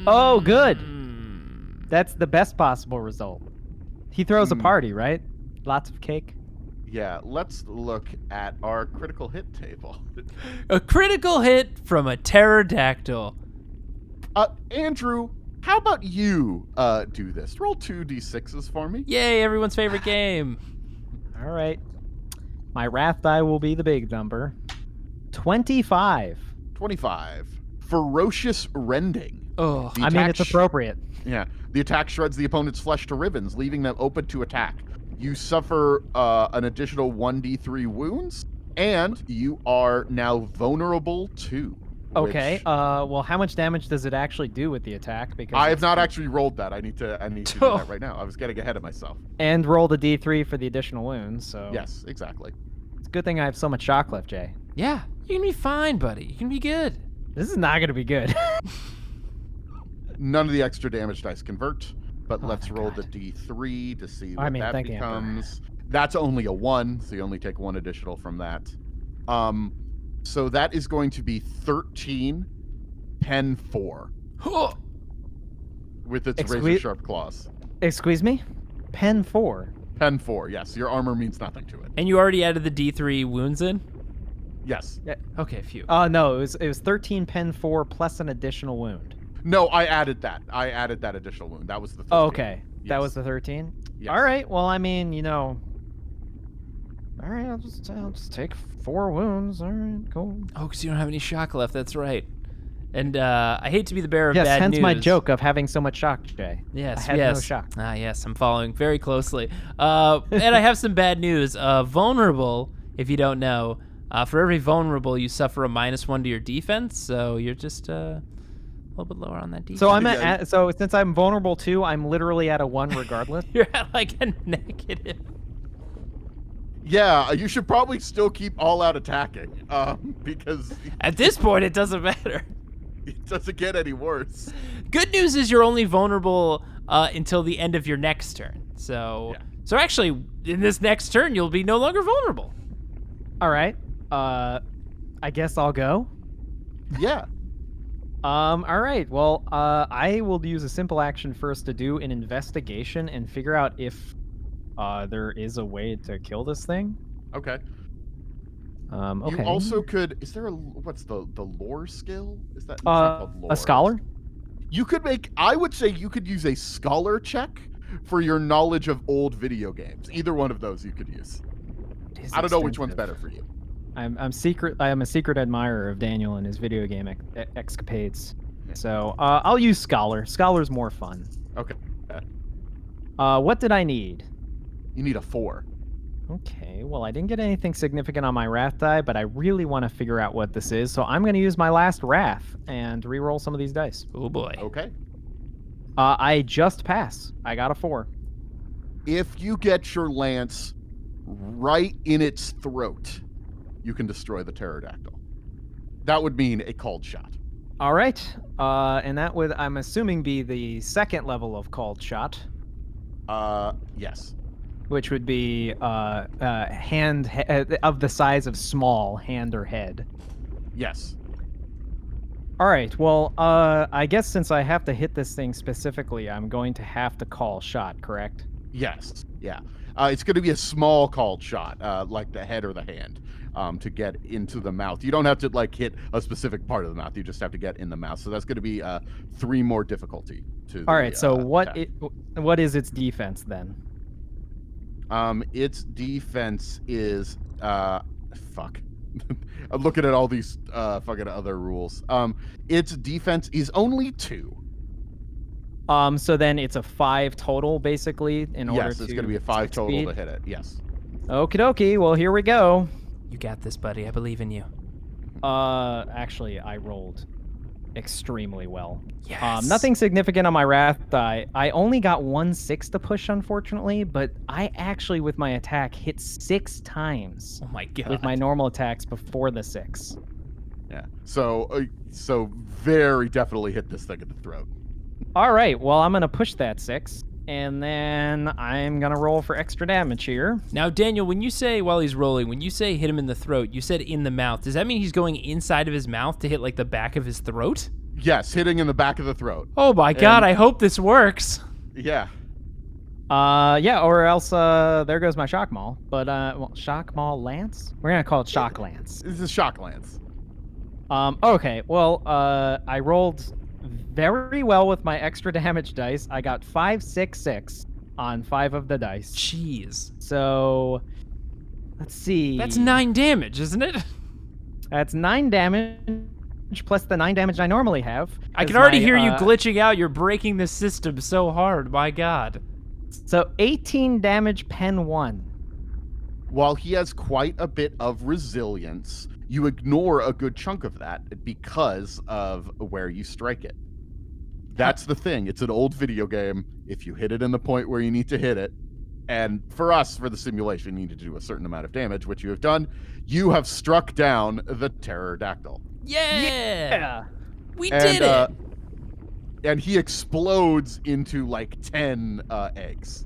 Oh, good. That's the best possible result. He throws a party, right? Lots of cake. Yeah, let's look at our critical hit table. A critical hit from a pterodactyl. Andrew, how about you do this? Roll 2d6s for me. Yay, everyone's favorite game. All right. My wrath die will be the big number. 25. 25. Ferocious rending. Oh, The I mean, attack it's appropriate. Yeah. The attack shreds the opponent's flesh to ribbons, leaving them open to attack. You suffer an additional 1d3 wounds, and you are now vulnerable too. Okay. which Well, how much damage does it actually do with the attack? Because I have it's- not actually rolled that. I need to do that right now. I was getting ahead of myself. And roll the D3 for the additional wounds. So Yes, exactly. it's a good thing I have so much shock left, Jay. yeah. You can be fine, buddy. You can be good. This is not going to be good. None of the extra damage dice convert, but Oh, let's thank roll God. the D3 to see I what mean, that thank you, Emperor. becomes. That's only a 1, so you only take 1 additional from that. So that is going to be 13 pen 4 with its razor sharp claws. Excuse me? Pen 4. Pen 4, yes. Your armor means nothing to it. And you already added the D3 wounds in? Yes. Okay, phew. No, it was 13 pen 4 plus an additional wound. No, I added that. I added that additional wound. That was the 13. Oh, okay. That Yes. was the 13? Yes. All right. Well, I mean, all right, I'll just take 4 wounds. All right, cool. Oh, because you don't have any shock left. That's right. And I hate to be the bearer of Yes, bad hence news. my joke of having so much shock, Jay. Yes, I had yes. no shock. Ah, yes, I'm following very closely. And I have some bad news. Vulnerable, if you don't know, for every vulnerable, you suffer a -1 to your defense, so you're just a little bit lower on that defense. So I'm Yeah. so since I'm vulnerable too, I'm literally at a 1 regardless. You're at like a negative. Yeah, you should probably still keep all out attacking, because At this point, it doesn't matter. it doesn't get any worse. Good news is you're only vulnerable until the end of your next turn. So, Yeah. so actually, in this next turn, you'll be no longer vulnerable. All right. I guess I'll go. Yeah. All right. Well, I will use a simple action first to do an investigation and figure out if there is a way to kill this thing. Okay. Okay. You also could. Is there what's the lore skill? Is that it's not called lore. A scholar? You could make. I would say you could use a scholar check for your knowledge of old video games. Either one of those you could use. It is I don't know which one's expensive. better for you. I am a secret admirer of Daniel and his video game escapades. So I'll use scholar. Scholar's more fun. Okay. What did I need? You need a 4. Okay, well, I didn't get anything significant on my wrath die, but I really want to figure out what this is, so I'm going to use my last wrath and re-roll some of these dice. Oh boy. Okay. I just pass. I got a 4. If you get your lance right in its throat, you can destroy the pterodactyl. That would mean a called shot. All right, and that would, I'm assuming, be the second level of called shot, Yes. which would be hand of the size of small hand or head. Yes. All right, well, I guess since I have to hit this thing specifically, I'm going to have to call shot, correct? Yes. Yeah. It's going to be a small called shot, like the head or the hand, to get into the mouth. You don't have to hit a specific part of the mouth. You just have to get in the mouth. So that's going to be 3 more difficulty to. All right, so attack. what is its defense then? Its defense is fuck. I'm looking at all these fucking other rules. Its defense is only 2. So then it's a 5 total, basically, in order to. Yes, it's going to be a 5 total succeed? to hit it. Yes. Okie dokie. Well, here we go. You got this, buddy. I believe in you. Actually, I rolled extremely well. Yes. Nothing significant on my wrath die. I only got 1/6 to push, unfortunately, but I actually, with my attack, hit 6 times Oh my god. with my normal attacks before the 6. Yeah. So very definitely hit this thing in the throat. All right, well, I'm going to push that 6, and then I'm going to roll for extra damage here. Now, Daniel, when you say, while he's rolling, when you say hit him in the throat, you said in the mouth. Does that mean he's going inside of his mouth to hit, like, the back of his throat? Yes, hitting in the back of the throat. Oh my god, I hope this works. Yeah. Yeah, or else there goes my shock maul. But shock maul lance? We're gonna call it shock lance. This is shock lance. Okay. Well, I rolled very well with my extra damage dice. I got 5, 6, 6 on 5 of the dice. Jeez. So let's see. That's 9 damage, isn't it? That's 9 damage plus the 9 damage I normally have. I can already hear you glitching out. You're breaking the system so hard. My god. So 18 damage, pen 1. While he has quite a bit of resilience, you ignore a good chunk of that because of where you strike it. That's the thing. It's an old video game. If you hit it in the point where you need to hit it, and for us, for the simulation, you need to do a certain amount of damage, which you have done. You have struck down the pterodactyl. Yeah! We And, did it! And he explodes into like 10 eggs.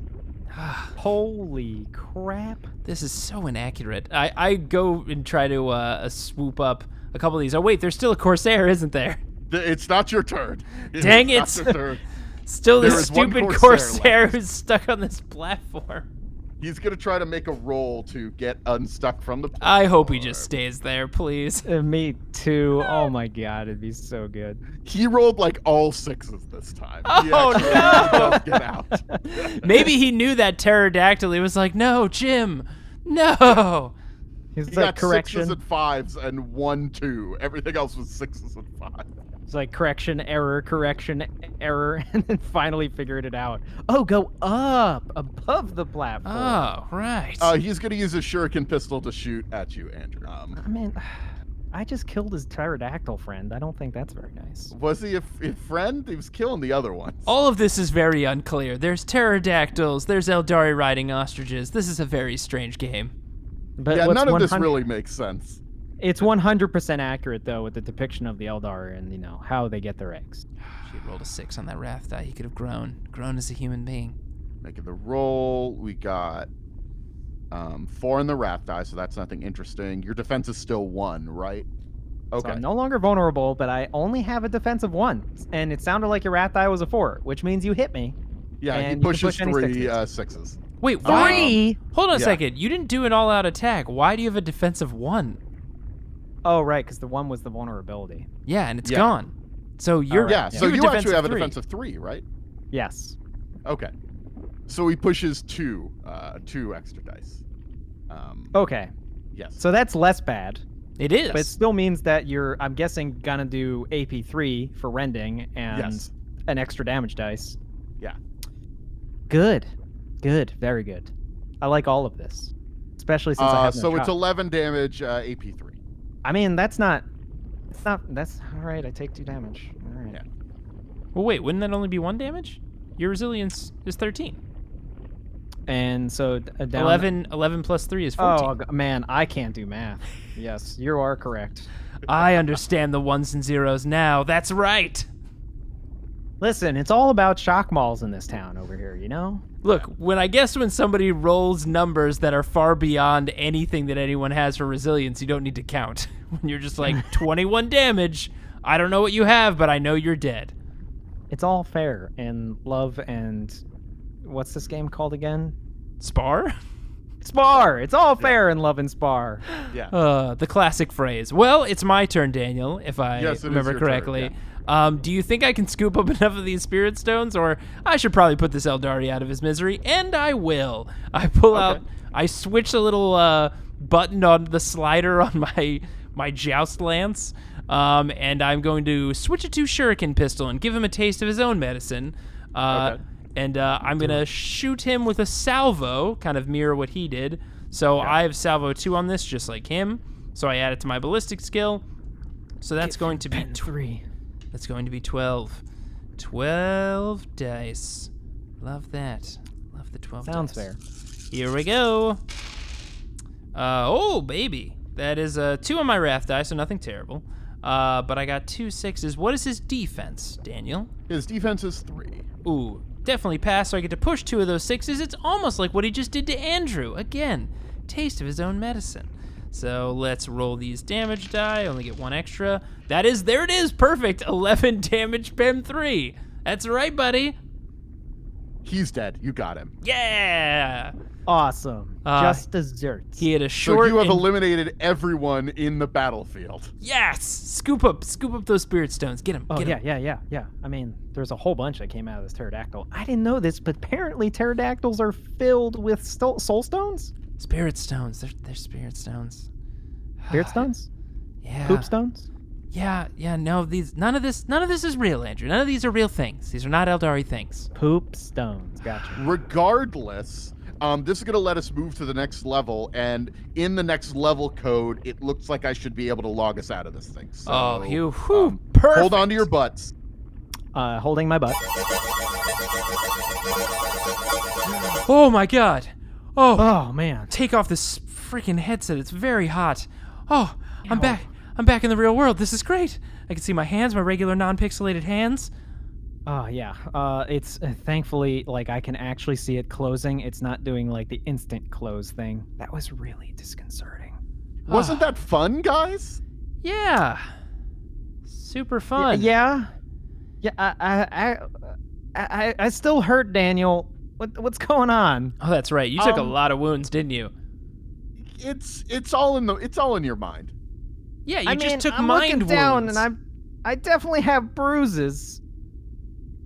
Holy crap. This is so inaccurate. I go and try to swoop up a couple of these. Oh, wait, there's still a Corsair, isn't there? It's not your turn. Dang it. It's not your turn. Still There this is one stupid Corsair Corsair left. who's stuck on this platform. He's going to try to make a roll to get unstuck from the platform. I hope he just stays there, please. Me too. Oh my god, it'd be so good. He rolled like all 6s this time. He Oh, actually no. does get out. Maybe he knew that pterodactyl. He was like, no, Jim, no. He's He like got 6s correction. and 5s and 1, 2. Everything else was 6s and 5s. It's like correction, error, and then finally figured it out. Oh, go up above the platform. Oh, right. He's going to use a shuriken pistol to shoot at you, Andrew. I mean, I just killed his pterodactyl friend. I don't think that's very nice. Was he a friend? He was killing the other ones. All of this is very unclear. There's pterodactyls. There's Aeldari riding ostriches. This is a very strange game. But Yeah, what's none of this 100 really makes sense. It's 100% accurate though with the depiction of the Aeldari and how they get their eggs. If he had rolled a 6 on that wrath die, he could have grown as a human being. Making the roll, we got 4 in the wrath die, so that's nothing interesting. Your defense is still 1, right? Okay. So I'm no longer vulnerable, but I only have a defense of 1, and it sounded like your wrath die was a 4, which means you hit me. Yeah, he and you can pushes push any 3 sixes. 6s. Wait, why? 3? Hold on a Yeah. second. You didn't do an all-out attack. Why do you have a defense of 1? Oh, right, because the 1 was the vulnerability. Yeah, and it's Yeah. gone. So you're Alright, Yeah, yeah. so have a you defense actually of have a 3. defense of 3, right? Yes. Okay. So he pushes 2 extra dice. Okay, Yes. so that's less bad. It is. But it still means that you're, I'm guessing, gonna do AP3 for rending and Yes. an extra damage dice. Yeah. Good. Good. Very good. I like all of this. Especially since I have no So it's shock. 11 damage, AP3. I mean, that's all right. I take 2 damage. All right. Yeah. Well, wait, wouldn't that only be 1 damage? Your resilience is 13. And so down 11 plus 3 is 14. Oh man, I can't do math. Yes, you are correct. I understand the 1s and 0s now. That's right. Listen, it's all about shock malls in this town over here, you know? Look, when somebody rolls numbers that are far beyond anything that anyone has for resilience, you don't need to count. When you're just like 21 damage, I don't know what you have, but I know you're dead. It's all fair in love and what's this game called again? Spar? Spar. It's all fair in love and spar. Yeah. The classic phrase. Well, it's my turn, Daniel, if I Yes, it is remember your turn, correctly. Do you think I can scoop up enough of these spirit stones, or I should probably put this Aeldari out of his misery? And I will. I pull out. I switch a little button on the slider on my joust lance, and I'm going to switch it to shuriken pistol and give him a taste of his own medicine. And I'm going to shoot him with a salvo, kind of mirror what he did. So I have salvo 2 on this, just like him. So I add it to my ballistic skill. So that's going to be 3. That's going to be 12. 12 dice. Love that. Love the 12 Sounds dice. fair. Here we go. Oh, baby. That is 2 on my wrath die, so nothing terrible. But I got 2 6s. What is his defense, Daniel? His defense is 3. Ooh, definitely pass, so I get to push 2 of those 6s. It's almost like what he just did to Andrew. Again, taste of his own medicine. So let's roll these damage die. Only get 1 extra. There it is, perfect. 11 damage, Pen 3. That's right, buddy. He's dead. You got him. Yeah. Awesome. Just desserts. He had a short. So you have eliminated everyone in the battlefield. Yes. Scoop up those spirit stones. Get him. Oh, get him. yeah. I mean, there's a whole bunch that came out of this pterodactyl. I didn't know this, but apparently pterodactyls are filled with soul stones? Spirit stones. They're spirit stones. Spirit stones? Yeah. Poop stones? Yeah. No, none of this is real, Andrew. None of these are real things. These are not Aeldari things. Poop stones. Gotcha. Regardless, this is going to let us move to the next level, and in the next level code, it looks like I should be able to log us out of this thing. So, perfect. Hold on to your butts. Holding my butt. Oh my god. Oh, man. Take off this freaking headset. It's very hot. Oh, I'm back. I'm back in the real world. This is great. I can see my hands, my regular non-pixelated hands. Oh, yeah. It's thankfully, like, I can actually see it closing. It's not doing, like, the instant close thing. That was really disconcerting. Wasn't that fun, guys? Yeah. Super fun. Yeah. I still hurt, Daniel. What's going on? Oh, that's right. You took a lot of wounds, didn't you? It's all in your mind. Yeah, you I just mean, took I'm mind looking down, wounds. and I definitely have bruises.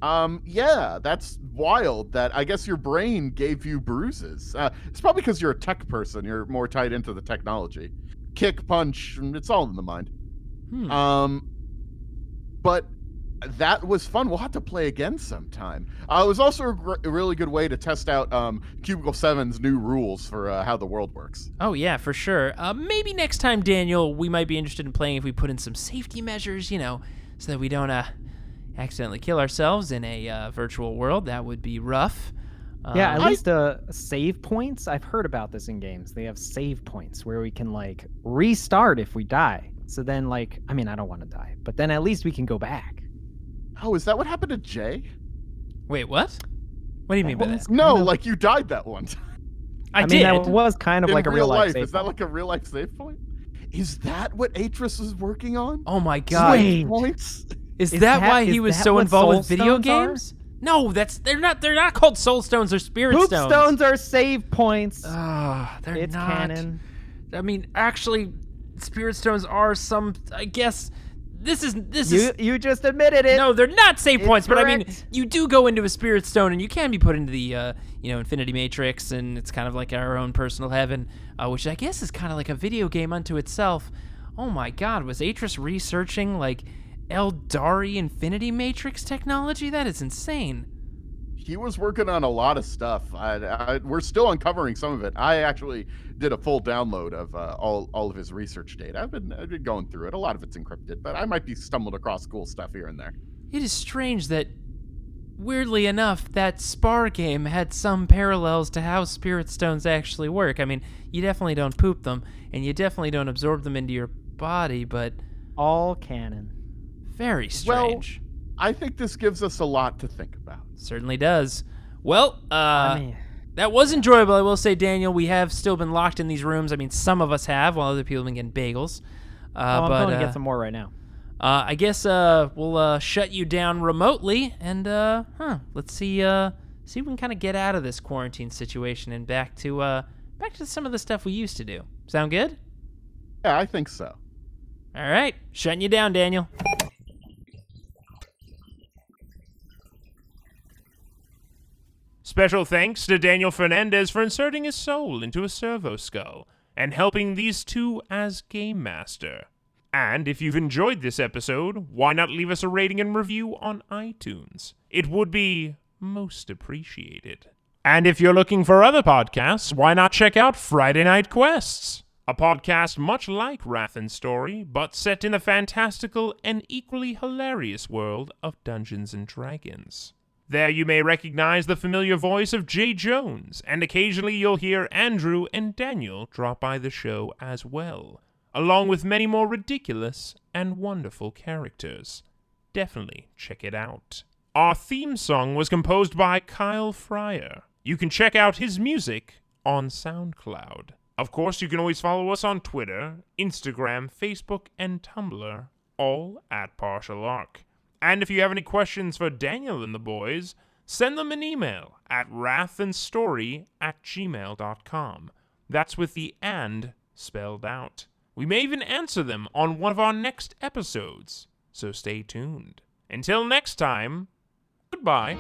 Yeah, that's wild. That I guess your brain gave you bruises. It's probably because you're a tech person. You're more tied into the technology. Kick, punch, it's all in the mind. But that was fun. We'll have to play again sometime. It was also a really good way to test out Cubicle 7's new rules for how the world works. Oh, yeah, for sure. Maybe next time, Daniel, we might be interested in playing if we put in some safety measures, so that we don't accidentally kill ourselves in a virtual world. That would be rough. Yeah, at least save points. I've heard about this in games. They have save points where we can, like, restart if we die. So then, like, I mean, I don't want to die, but then at least we can go back. Oh, is that what happened to Jay? Wait, what? What do you mean by that? No, like you died that one time. I mean, did. that was kind of In like a real life save Is that point. like a real life save point? Is that what Atrus is working on? Oh my god. Wait. Points? Is that why he was so what involved with soul video stones are? games? No, they're not called soul stones or spirit Poop stones. stones are save points. They're It's not. canon. I mean, actually, spirit stones are some. I guess this is. You just admitted it. No, they're not save It's points. But I mean, correct. you do go into a spirit stone, and you can be put into the Infinity Matrix, and it's kind of like our own personal heaven, which I guess is kind of like a video game unto itself. Oh my God, was Atrus researching like Aeldari Infinity Matrix technology? That is insane. He was working on a lot of stuff. We're still uncovering some of it. I actually did a full download of all of his research data. I've been going through it. A lot of it's encrypted, but I might be stumbled across cool stuff here and there. It is strange that, weirdly enough, that Spar game had some parallels to how spirit stones actually work. I mean, you definitely don't poop them, and you definitely don't absorb them into your body, but All canon. very strange. I think this gives us a lot to think about. Certainly does. Well, I mean, that was enjoyable, I will say, Daniel. We have still been locked in these rooms. I mean, some of us have, while other people have been getting bagels. I'm going to get some more right now. I guess we'll shut you down remotely, and let's see if we can kind of get out of this quarantine situation and back to some of the stuff we used to do. Sound good? Yeah, I think so. All right, shutting you down, Daniel. Special thanks to Daniel Fernandez for inserting his soul into a servo skull and helping these two as Game Master. And if you've enjoyed this episode, why not leave us a rating and review on iTunes? It would be most appreciated. And if you're looking for other podcasts, why not check out Friday Night Quests? a podcast much like Wrath and Story, but set in the fantastical and equally hilarious world of Dungeons & Dragons. There you may recognize the familiar voice of Jay Jones, and occasionally you'll hear Andrew and Daniel drop by the show as well, along with many more ridiculous and wonderful characters. Definitely check it out. Our theme song was composed by Kyle Fryer. You can check out his music on SoundCloud. Of course, you can always follow us on Twitter, Instagram, Facebook, and Tumblr, all at Partial Arc. And if you have any questions for Daniel and the boys, send them an email at wrathandstory@gmail.com. That's with the "and" spelled out. We may even answer them on one of our next episodes, so stay tuned. Until next time, goodbye.